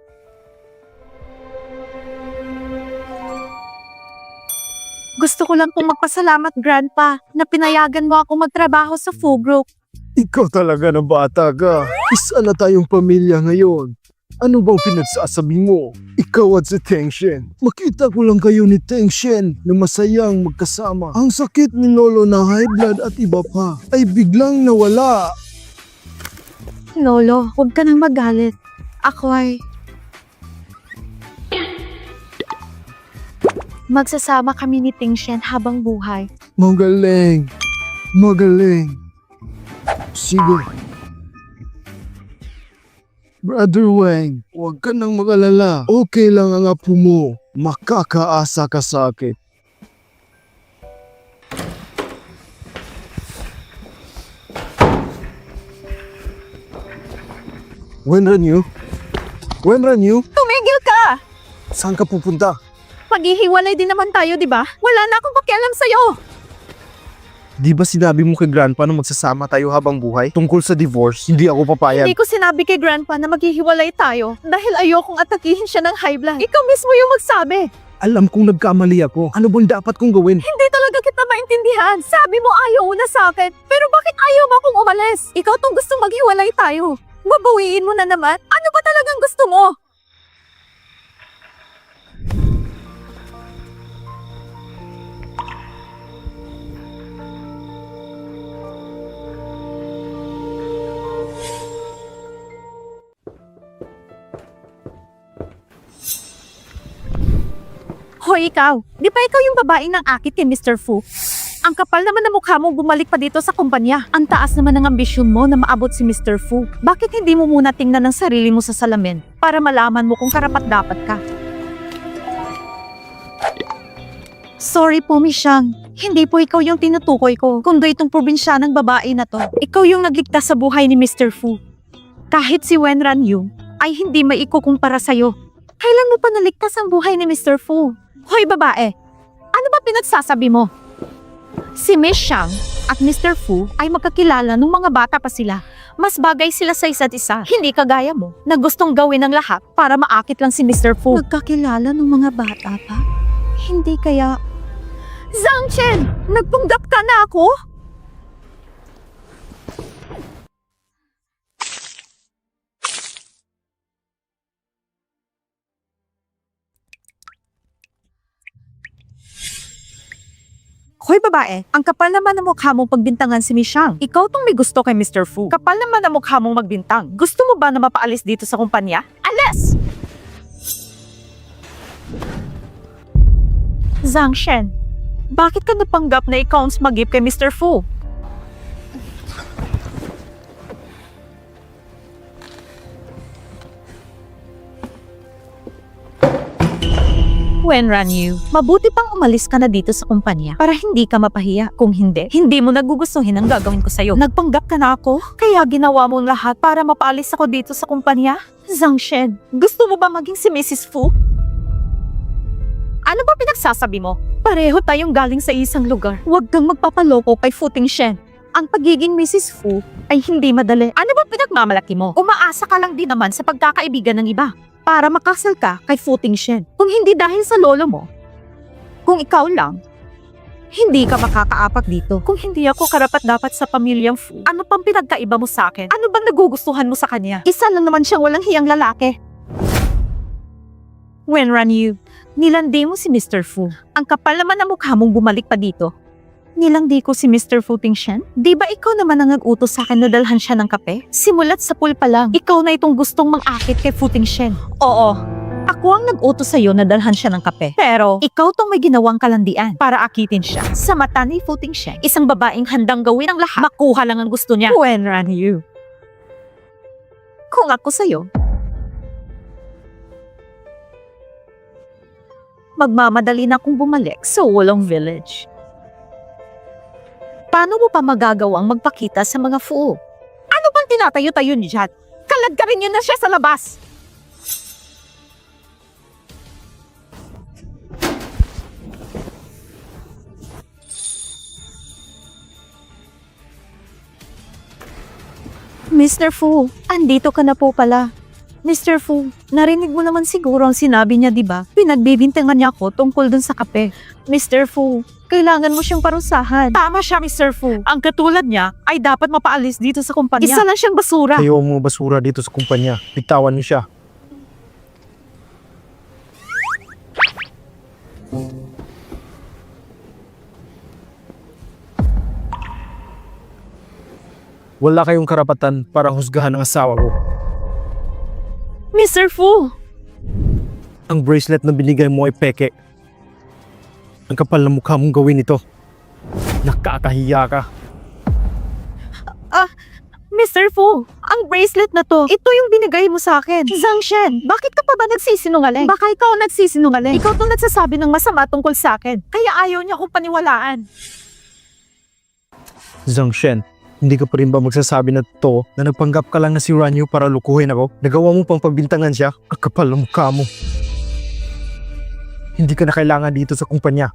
Gusto ko lang pong magpasalamat, Grandpa, na pinayagan mo ako magtrabaho sa Fugrok. Ikaw talaga na bata ka. Isa na tayong pamilya ngayon. Ano bang pinagsasabi mo? Ikaw at si Tengshen. Makita ko lang kayo ni Tengshen na masayang magkasama. Ang sakit ni Lolo na high blood at iba pa ay biglang nawala. Lolo, huwag ka nang magalit. Ako ay... Magsasama kami ni Tengshen habang buhay. Magaling. Magaling. Sige. Brother Wang, huwag ka nang mag-alala. Okay lang ang apo mo. Makakaasa ka sa akin. Wenran Yu? Tumigil ka! Saan ka pupunta? Maghihiwalay din naman tayo, di ba? Wala na akong pakialam sa'yo. Di ba sinabi mo kay Grandpa na magsasama tayo habang buhay? Tungkol sa divorce, hindi ako papayag. Hindi ko sinabi kay Grandpa na maghihiwalay tayo dahil ayokong atakihin siya ng high blood. Ikaw mismo yung magsabi. Alam kong nagkamali ako. Ano bang dapat kong gawin? Hindi talaga kita maintindihan. Sabi mo ayaw na sa akin. Pero bakit ayaw mo akong umalis? Ikaw tong gustong maghiwalay tayo. Babawiin mo na naman. Ano ba talagang gusto mo? Hoy ikaw, di ba ikaw yung babaeng ng akit kay Mr. Fu? Ang kapal naman na mukha mo bumalik pa dito sa kumpanya. Ang taas naman ng ambisyon mo na maabot si Mr. Fu. Bakit hindi mo muna tingnan ang sarili mo sa salamin para malaman mo kung karapat-dapat ka? Sorry po, Miss Shang. Hindi po ikaw yung tinutukoy ko, kundi itong probinsyanang babae na to. Ikaw yung nagligtas sa buhay ni Mr. Fu. Kahit si Wenran Yu ay hindi maikukumpara sa'yo. Kailan mo pa naligtas ang buhay ni Mr. Fu? Hoy babae, ano ba pinagsasabi mo? Si Miss Shang at Mr. Fu ay magkakilala nung mga bata pa sila. Mas bagay sila sa isa't isa. Hindi kagaya mo na gustong gawin ng lahat para maakit lang si Mr. Fu. Nagkakilala nung mga bata pa? Hindi kaya... Zhang Chen! Nagpunggap ka na ako? Hoy babae, ang kapal naman ng mukha mong pagbintangan si Miss Shang. Ikaw tong may gusto kay Mr. Fu. Kapal naman ang mukha mong magbintang. Gusto mo ba na mapaalis dito sa kumpanya? Alis! Zhang Shen, bakit ka napanggap na ikaw ang smagip kay Mr. Fu? Wenran Yu, mabuti pang umalis ka na dito sa kumpanya para hindi ka mapahiya. Kung hindi, hindi mo nagugustuhin ang gagawin ko sa'yo. Nagpanggap ka na ako, kaya ginawa mo lahat para mapaalis ako dito sa kumpanya? Zhang Shen, gusto mo ba maging si Mrs. Fu? Ano ba pinagsasabi mo? Pareho tayong galing sa isang lugar. Huwag kang magpapaloko kay Fu Tingshen. Ang pagiging Mrs. Fu ay hindi madali. Ano ba pinagmamalaki mo? Umaasa ka lang din naman sa pagkakaibigan ng iba para makasal ka kay Fu Tingshen. Kung hindi dahil sa lolo mo, kung ikaw lang, hindi ka makakaapak dito. Kung hindi ako karapat-dapat sa pamilyang Fu, ano pang pinagkaiba mo sa akin? Ano bang nagugustuhan mo sa kanya? Isa lang naman siyang walang hiyang lalaki. Wenran Yu, nilandi mo si Mr. Fu. Ang kapal naman ng mukha mong bumalik pa dito. Nilandi ko si Mr. Fu Tingshen? Di ba ikaw naman ang nag-utos sa akin na dalhan siya ng kape? Simulat sa pool pa lang, ikaw na itong gustong mang-akit kay Fu Tingshen. Oo, ako ang nag-utos sa'yo na dalhan siya ng kape. Pero, ikaw tong may ginawang kalandian para akitin siya. Sa mata ni Fu Tingshen, isang babaeng handang gawin ang lahat, makuha lang ang gusto niya. Wenran Yu. Kung ako sa'yo, magmamadali na akong bumalik sa Wolong Village. Paano mo pa magagawang magpakita sa mga Fu? Ano bang tinatayo-tayo ni Jad? Kalag ka rin yun na siya sa labas! Mr. Fu, andito ka na po pala. Mr. Fu, narinig mo naman siguro ang sinabi niya, di ba? Pinagbibintangan niya ako tungkol dun sa kape. Mr. Fu, kailangan mo siyang parusahan. Tama siya, Mr. Fu. Ang katulad niya ay dapat mapaalis dito sa kumpanya. Isa lang siyang basura. Ayaw mo basura dito sa kumpanya. Bitawan niyo siya. Wala kayong karapatan para husgahan ang asawa ko. Mr. Fu, Ang bracelet na binigay mo ay peke. Ang kapal na mukha mong gawin ito. Nakakahiya ka. Mr. Fu, ang bracelet na to, ito yung binigay mo sa akin. Zhang Shen, bakit ka pa ba nagsisinungaling? Baka ikaw ang nagsisinungaling. Ikaw tong nagsasabi ng masama tungkol sa akin. Kaya ayaw niya akong paniwalaan. Zhang Shen, hindi ka pa rin ba magsasabi na to na nagpanggap ka lang na si Ranyu para lukuhin ako? Nagawa mo pang pagbintangan siya? Ang kapal ng mukha mo. Hindi ka na kailangan dito sa kumpanya.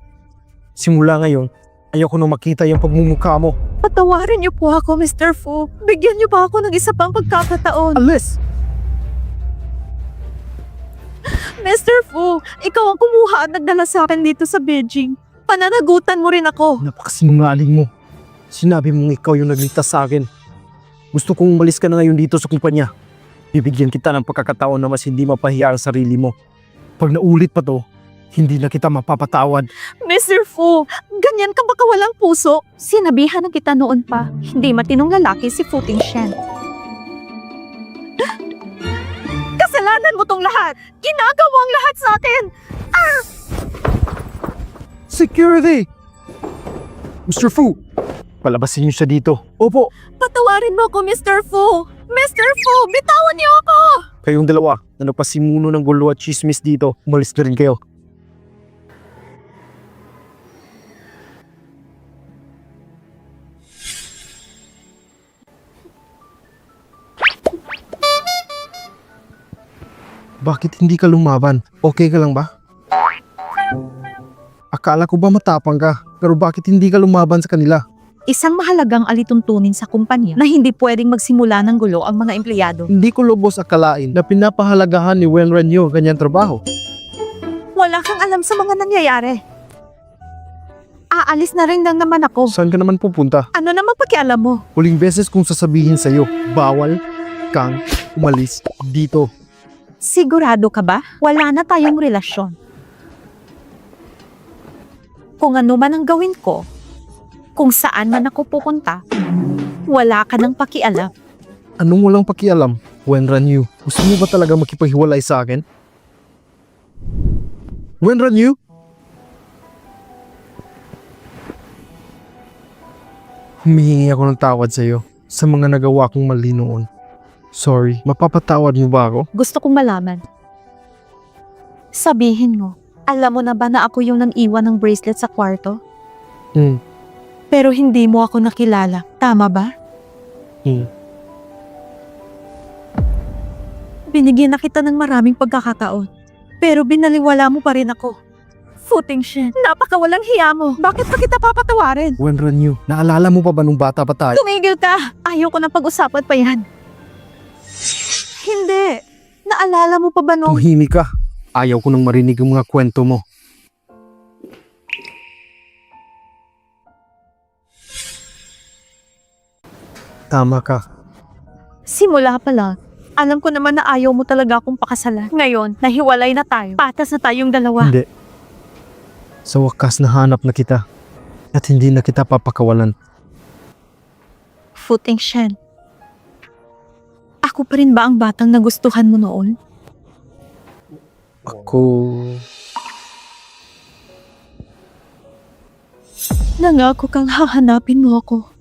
Simula ngayon, ayoko na makita yung pagmumukha mo. Patawarin niyo po ako, Mr. Fu. Bigyan niyo pa ako ng isa pang pagkakataon. Alis! Mr. Fu, ikaw ang kumuha at nagdala sa akin dito sa Beijing. Pananagutan mo rin ako. Napakasinungaling mo. Sinabi mong ikaw yung nagligtas sa akin. Gusto kong umalis ka na ngayon dito sa kumpanya. Bibigyan kita ng pagkakataon na mas hindi mapahiya ang sarili mo. Pag naulit pa to, hindi na kita mapapatawad. Mr. Fu, ganyan ka baka walang puso? Sinabihan na kita noon pa. Hindi matinong lalaki si Fu Tingshen. Kasalanan mo tong lahat. Ginagawa ang lahat sa atin. Security! Mr. Fu! Palabasin niyo siya dito. Opo! Patawarin mo ako, Mr. Fu. Mr. Fu, bitawan niyo ako. Kayong dalawa na nagpasimuno ng gulo at chismis dito, umalis na rin kayo. Bakit hindi ka lumaban? Okay ka lang ba? Akala ko ba matapang ka, pero bakit hindi ka lumaban sa kanila? Isang mahalagang alituntunin sa kumpanya na hindi pwedeng magsimula ng gulo ang mga empleyado. Hindi ko lubos akalain na pinapahalagahan ni Wenran Yu ganyang trabaho. Wala kang alam sa mga nangyayari. Aalis na rin lang naman ako. Saan ka naman pupunta? Ano naman pakialam mo? Huling beses kong sasabihin sa'yo, bawal kang umalis dito. Sigurado ka ba? Wala na tayong relasyon. Kung ano man ang gawin ko, kung saan man ako pupunta, wala ka nang pakialam. Anong walang pakialam, Wenran Yu? Gusto mo ba talaga makipaghiwalay sa akin? Wenran Yu? Humihingi ako ng tawad sa'yo sa mga nagawa kong mali noon. Sorry, mapapatawad mo ba ako? Gusto kong malaman. Sabihin mo, alam mo na ba na ako yung nang iwan ng bracelet sa kwarto? Pero hindi mo ako nakilala. Tama ba? Binigyan na kita ng maraming pagkakataon. Pero binaliwala mo pa rin ako. Fu Tingshen, napakawalang hiya mo. Bakit pa kita papatawarin? Wenran Yu, naalala mo pa ba nung bata pa tayo? Tumigil ka! Ayaw ko na pag-usapan pa yan. Hindi. Naalala mo pa ba nung... Tumahimik ka. Ayaw ko nang marinig ang mga kwento mo. Tama ka. Simula pa lang, alam ko naman na ayaw mo talaga akong pakasalan. Ngayon, nahiwalay na tayo. Patas na tayong dalawa. Hindi. Sa wakas nahanap na kita. At hindi na kita papakawalan. Fu Tingshen. Ako pa rin ba ang batang nagustuhan mo noon? Ako... Nangako kang hahanapin mo ako.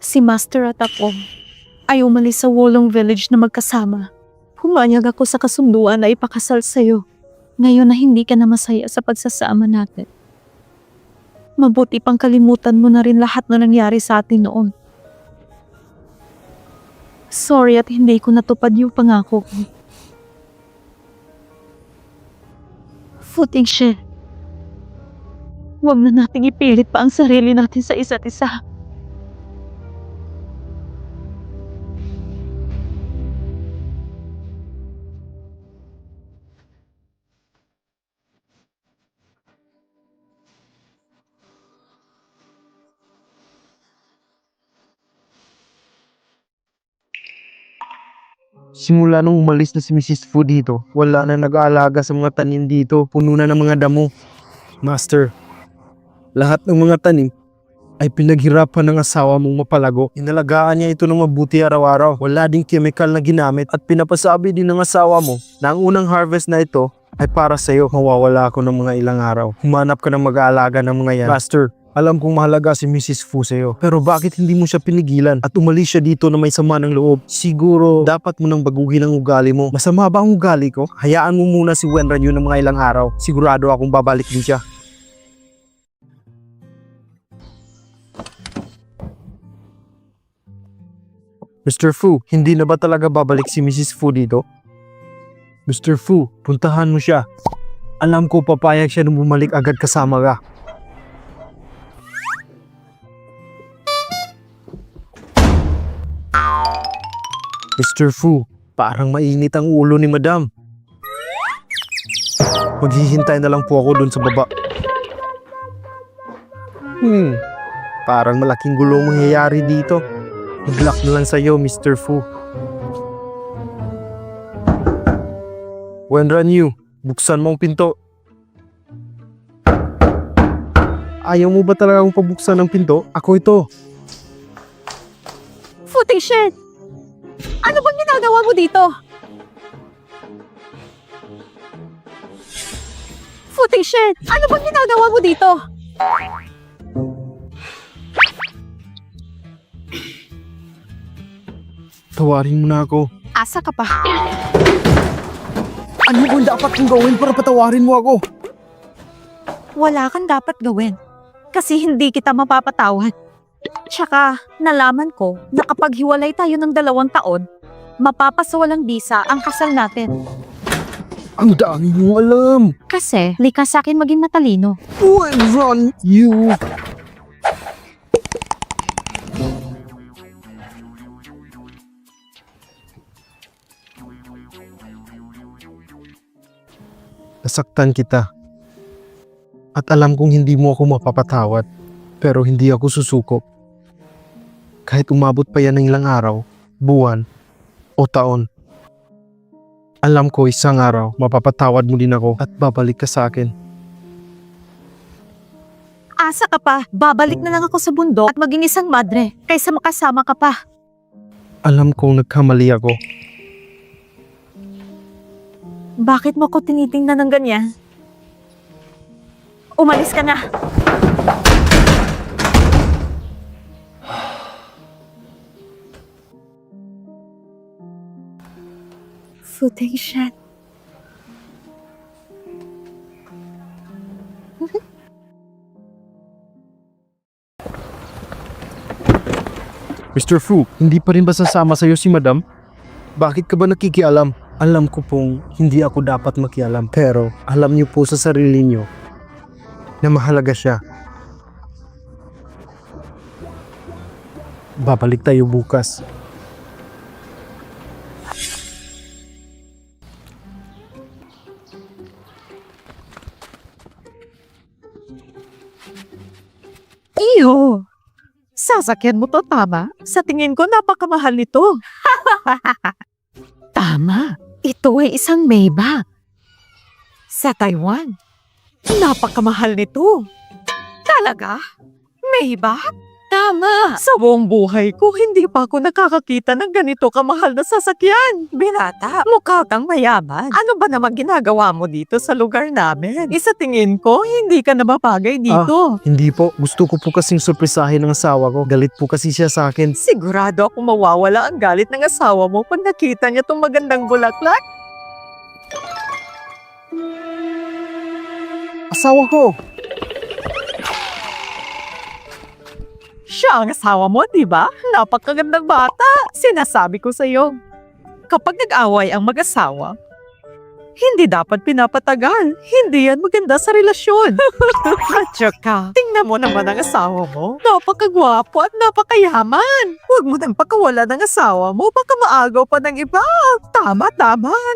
Si Master at ako ay umalis sa Wolong Village na magkasama. Pumayag ako sa kasunduan na ipakasal sa'yo. Ngayon na hindi ka na masaya sa pagsasama natin. Mabuti pang kalimutan mo na rin lahat na nangyari sa atin noon. Sorry at hindi ko natupad yung pangako ko. Fu Tingshen, huwag na nating ipilit pa ang sarili natin sa isa't isa. Simula nung umalis na si Mrs. Fu dito, wala na nag-aalaga sa mga tanim dito. Puno na ng mga damo. Master, lahat ng mga tanim ay pinaghirapan ng asawa mong mapalago. Inalagaan niya ito ng mabuti araw-araw. Wala ding chemical na ginamit at pinapasabi din ng asawa mo na ang unang harvest na ito ay para sa'yo. Mawawala ako ng mga ilang araw. Humanap ka ng mag-aalaga ng mga yan. Master, alam kong mahalaga si Mrs. Fu sa'yo. Pero bakit hindi mo siya pinigilan at umalis siya dito na may sama ng loob? Siguro dapat mo nang baguhin ang ugali mo. Masama ba ang ugali ko? Hayaan mo muna si Wenran yun ng mga ilang araw. Sigurado akong babalik din siya. Mr. Fu, hindi na ba talaga babalik si Mrs. Fu dito? Mr. Fu, puntahan mo siya. Alam ko papayag siya nung bumalik agad kasama ka. Mr. Fu, parang mainit ang ulo ni Madam. Maghihintay na lang po ako dun sa baba. Parang malaking gulong mangyayari dito. Good luck na lang sa'yo, Mr. Fu. Wenran Yu, buksan mo ang pinto. Ayaw mo ba talagang pabuksan ang pinto? Ako ito. Footing shed! Ano bang ginagawa mo dito? Footing shed! Ano bang ginagawa mo dito? Tawarin mo na ako. Asa ka pa? Ano bang dapat kong gawin para patawarin mo ako? Wala kang dapat gawin. Kasi hindi kita mapapatawad. Tsaka, nalaman ko na kapag hiwalay tayo ng 2 taon, mapapasawalang bisa ang kasal natin. Ang dami mo alam. Kasi, likas sa akin maging matalino. Wenran Yu. Nasaktan kita. At alam kong hindi mo ako mapapatawad. Pero hindi ako susuko. Kahit umabot pa yan ng ilang araw, buwan, o taon. Alam ko isang araw, mapapatawad mo din ako at babalik ka sa akin. Asa ka pa? Babalik na lang ako sa bundok at maging isang madre kaysa makasama ka pa. Alam kong nagkamali ako. Bakit mo ko tinitingnan ng ganyan? Umalis ka na. Footing shed. Mr. Fu, hindi pa rin ba sasama sa'yo si Madam? Bakit ka ba nakikialam? Alam ko pong hindi ako dapat makialam, pero alam niyo po sa sarili niyo na mahalaga siya. Babalik tayo bukas. Iyo! Sasakyan mo to, tama? Sa tingin ko, napakamahal nito. Tama. Ito ay isang Maybach. Sa Taiwan. Napakamahal nito. Talaga? Maybach? Tama. Sa buong buhay ko, hindi pa ako nakakakita ng ganito kamahal na sasakyan. Binata, mukha kang mayaman. Ano ba naman ginagawa mo dito sa lugar namin? Isa tingin ko, hindi ka na mapagay dito. Hindi po, gusto ko po kasing surprisahin ng asawa ko. Galit po kasi siya sa akin. Sigurado ako mawawala ang galit ng asawa mo pag nakita niya tong magandang bulaklak. Asawa ko! Siya ang asawa mo, di ba? Napakagandang bata. Sinasabi ko sa'yo. Kapag nag-away ang mag-asawa, hindi dapat pinapatagal. Hindi yan maganda sa relasyon. At saka, tingnan mo naman ang asawa mo. Napakagwapo at napakayaman. Huwag mo nang pakawala ng asawa mo. Baka maagaw pa ng iba. Tama.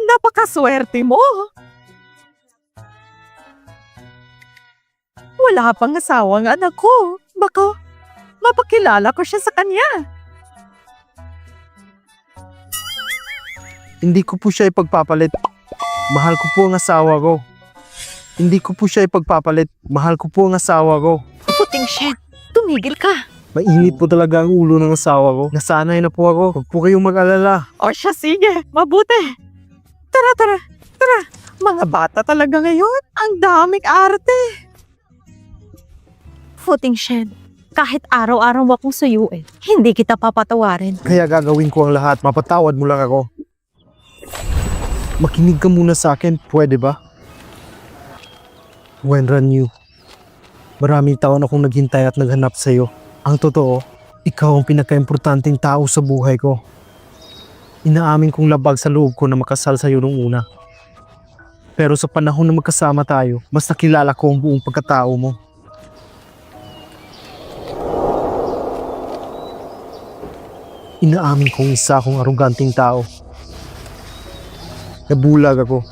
Napakaswerte mo. Wala pang asawa ang anak ko. Baka mapakilala ko siya sa kanya. Hindi ko po siya ipagpapalit. Mahal ko po ang asawa ko. Hindi ko po siya ipagpapalit. Mahal ko po ang asawa ko. Puting Shen, tumigil ka. Mainit po talaga ang ulo ng asawa ko. Nasanay na po ako. Huwag po kayong mag-alala. O siya, sige. Mabuti. Tara. Mga bata talaga ngayon. Ang daming arte. Puting Shen, kahit araw-araw akong suyuin, hindi kita papatawarin. Kaya gagawin ko ang lahat. Mapatawad mo lang ako. Makinig ka muna sa akin. Pwede ba? Wenran Yu, maraming taon akong naghintay at naghanap sa'yo. Ang totoo, ikaw ang pinaka-importanting tao sa buhay ko. Inaamin kong labag sa loob ko na makasal sa'yo nung una. Pero sa panahon na magkasama tayo, mas nakilala ko ang buong pagkatao mo. Inaamin kong isa akong aruganting tao. Nabulag ako.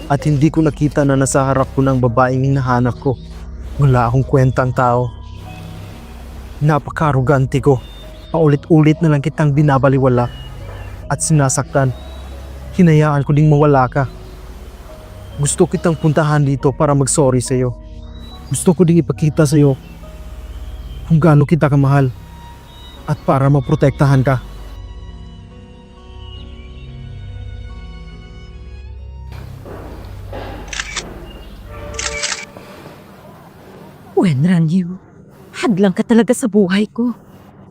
At hindi ko nakita na nasa harap ko ng babaeng hinahanap ko. Wala akong kwentang tao. Napaka-arugante ko. Paulit-ulit na lang kitang binabaliwala at sinasaktan. Hinayaan ko ding mawala ka. Gusto kitang puntahan dito para mag-sorry sa'yo. Gusto ko ding ipakita sa'yo kung gaano kita kamahal at para maprotektahan ka. Wenran Yu, hadlang ka talaga sa buhay ko.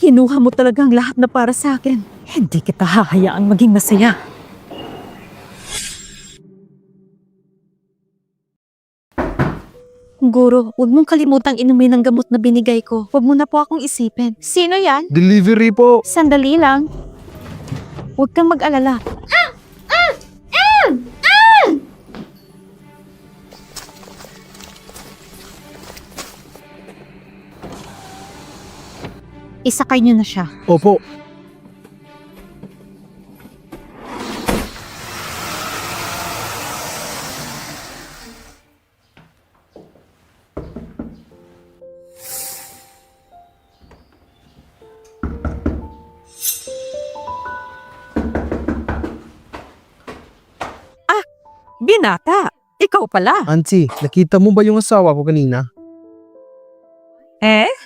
Kinuha mo talaga ang lahat na para sa akin. Hindi kita hahayaang maging masaya. Guro, huwag mong kalimutang inumin ang gamot na binigay ko. Huwag mo na po akong isipin. Sino yan? Delivery po! Sandali lang. Huwag kang mag-alala. Isakay niyo na siya. Opo. Binata, ikaw pala. Auntie, nakita mo ba yung asawa ko kanina?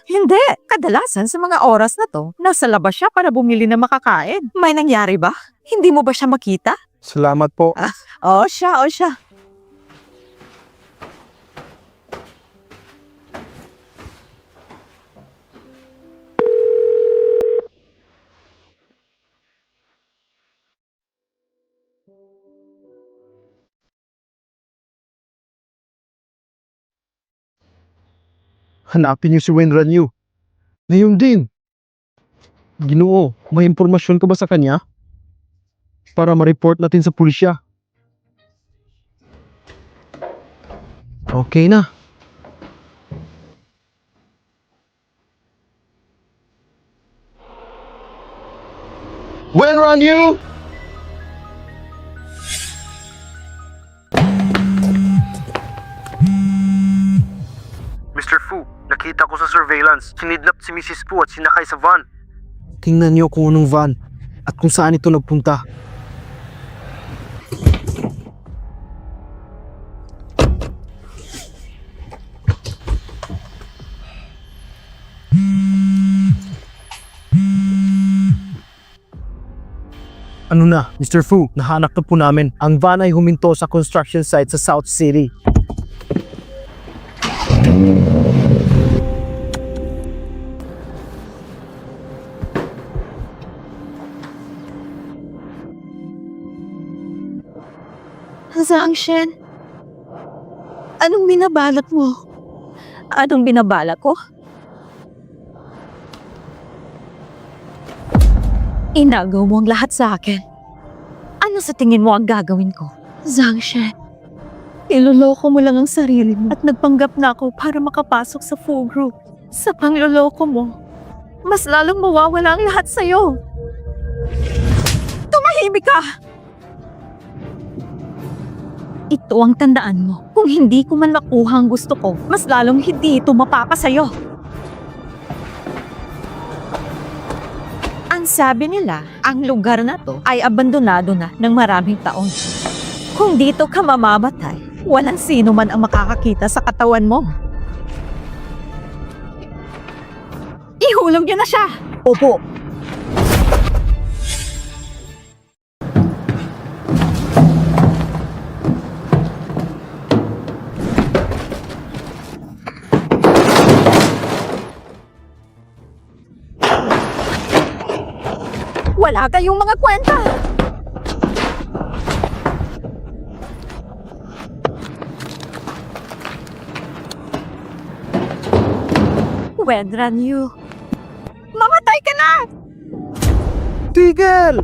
Hindi. Kadalasan sa mga oras na to, nasa labas siya para bumili na makakain. May nangyari ba? Hindi mo ba siya makita? Salamat po. O siya. Hanapin niyo si Wenran Yu. Ngayon din. Ginoo, may impormasyon ka ba sa kanya? Para ma-report natin sa pulisya. Okay na. Wenran Yu! Mr. Fu, nakita ko sa surveillance. Sinidnap si Mrs. Fu at sinakay sa van. Tingnan niyo kung anong van at kung saan ito nagpunta. Ano na, Mr. Fu, nahanap na po namin. Ang van ay huminto sa construction site sa South City. Zhang Shen, anong binabalak mo? Anong binabalak ko? Inagaw mo ang lahat sa akin. Ano sa tingin mo ang gagawin ko? Zhang Shen, iloloko mo lang ang sarili mo at nagpanggap na ako para makapasok sa Fu Group. Sa pangloloko mo, mas lalong mawawala ang lahat sa'yo. Tumahimik ka! Ito ang tandaan mo. Kung hindi ko man makuha ang gusto ko, mas lalong hindi ito mapapa sa'yo. Ang Sabi nila, ang lugar na to ay abandonado na ng maraming taon. Kung dito ka mamamatay, walang sino man ang makakakita sa katawan mo. Ihulog niyo na siya! Opo! Wala kayong mga kwenta! Wedran you. Mamatay ka na! Tigil!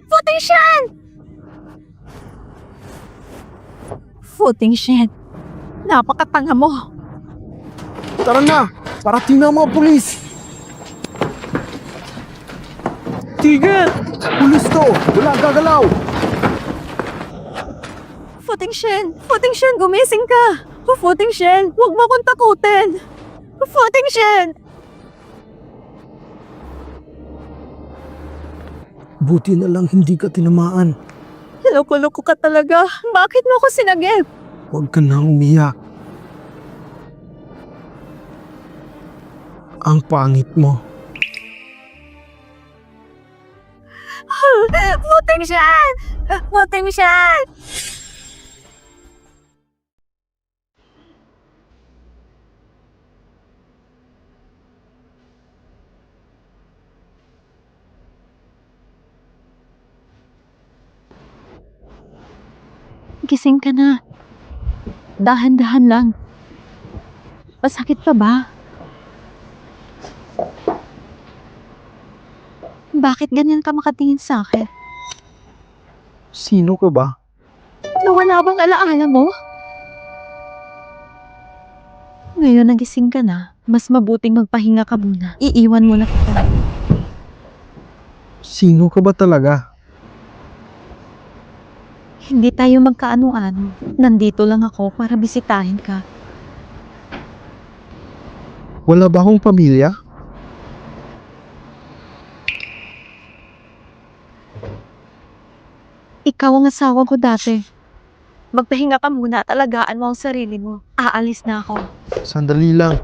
Footing shed! Footing shed. Napakatanga mo. Tara na! Parating na ang mga pulis! Tigil! Pulis to! Wala gagalaw! Footing shed! Footing shed! Gumising ka! Footing shed! Huwag mo akong takutin! Footing shed! Buti na lang hindi ka tinamaan. Loko-loko ka talaga. Bakit mo ako sinagip? Huwag ka na umiyak. Ang pangit mo. Footing shed! Footing shed! Gising ka na. Dahan-dahan lang. Masakit pa ba? Bakit ganyan ka makatingin sa akin? Sino ka ba? Nawala bang alaala mo? Ngayon nagising ka na, mas mabuting magpahinga ka muna. Iiwan mo na kita. Sino ka ba talaga? Hindi tayo magkaano-ano. Nandito lang ako para bisitahin ka. Wala ba akong pamilya? Ikaw ang asawa ko dati. Magpahinga ka muna at alagaan mo ang sarili mo. Aalis na ako. Sandali lang.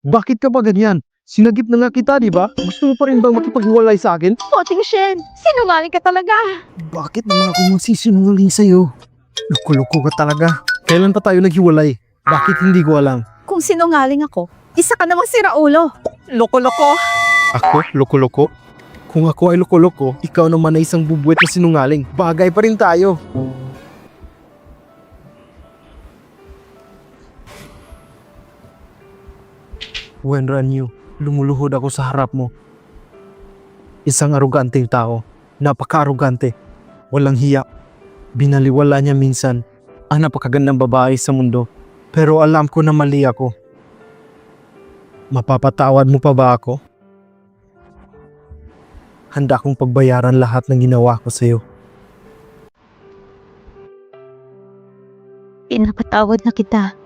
Bakit ka ba ganyan? Sinagip na nga kita, di ba? Gusto mo pa rin bang makipaghiwalay sa akin? Poting Shen! Sinungaling ka talaga! Bakit naman ako magsisinungaling sa'yo? Loko-loko ka talaga. Kailan pa tayo naghiwalay? Bakit hindi ko alam? Kung sinungaling ako, isa ka namang siraulo. Loko-loko! Ako? Loko-loko? Kung ako ay loko-loko, ikaw naman ay isang bubuwet na sinungaling. Bagay pa rin tayo. When Ranyu, lumuluhod ako sa harap mo. Isang aruganteng tao. Napaka-arugante. Walang hiya. Binaliwala niya minsan ang napakagandang babae sa mundo. Pero alam ko na mali ako. Mapapatawad mo pa ba ako? Handa kong pagbayaran lahat ng ginawa ko sa'yo. Pinapatawad na kita.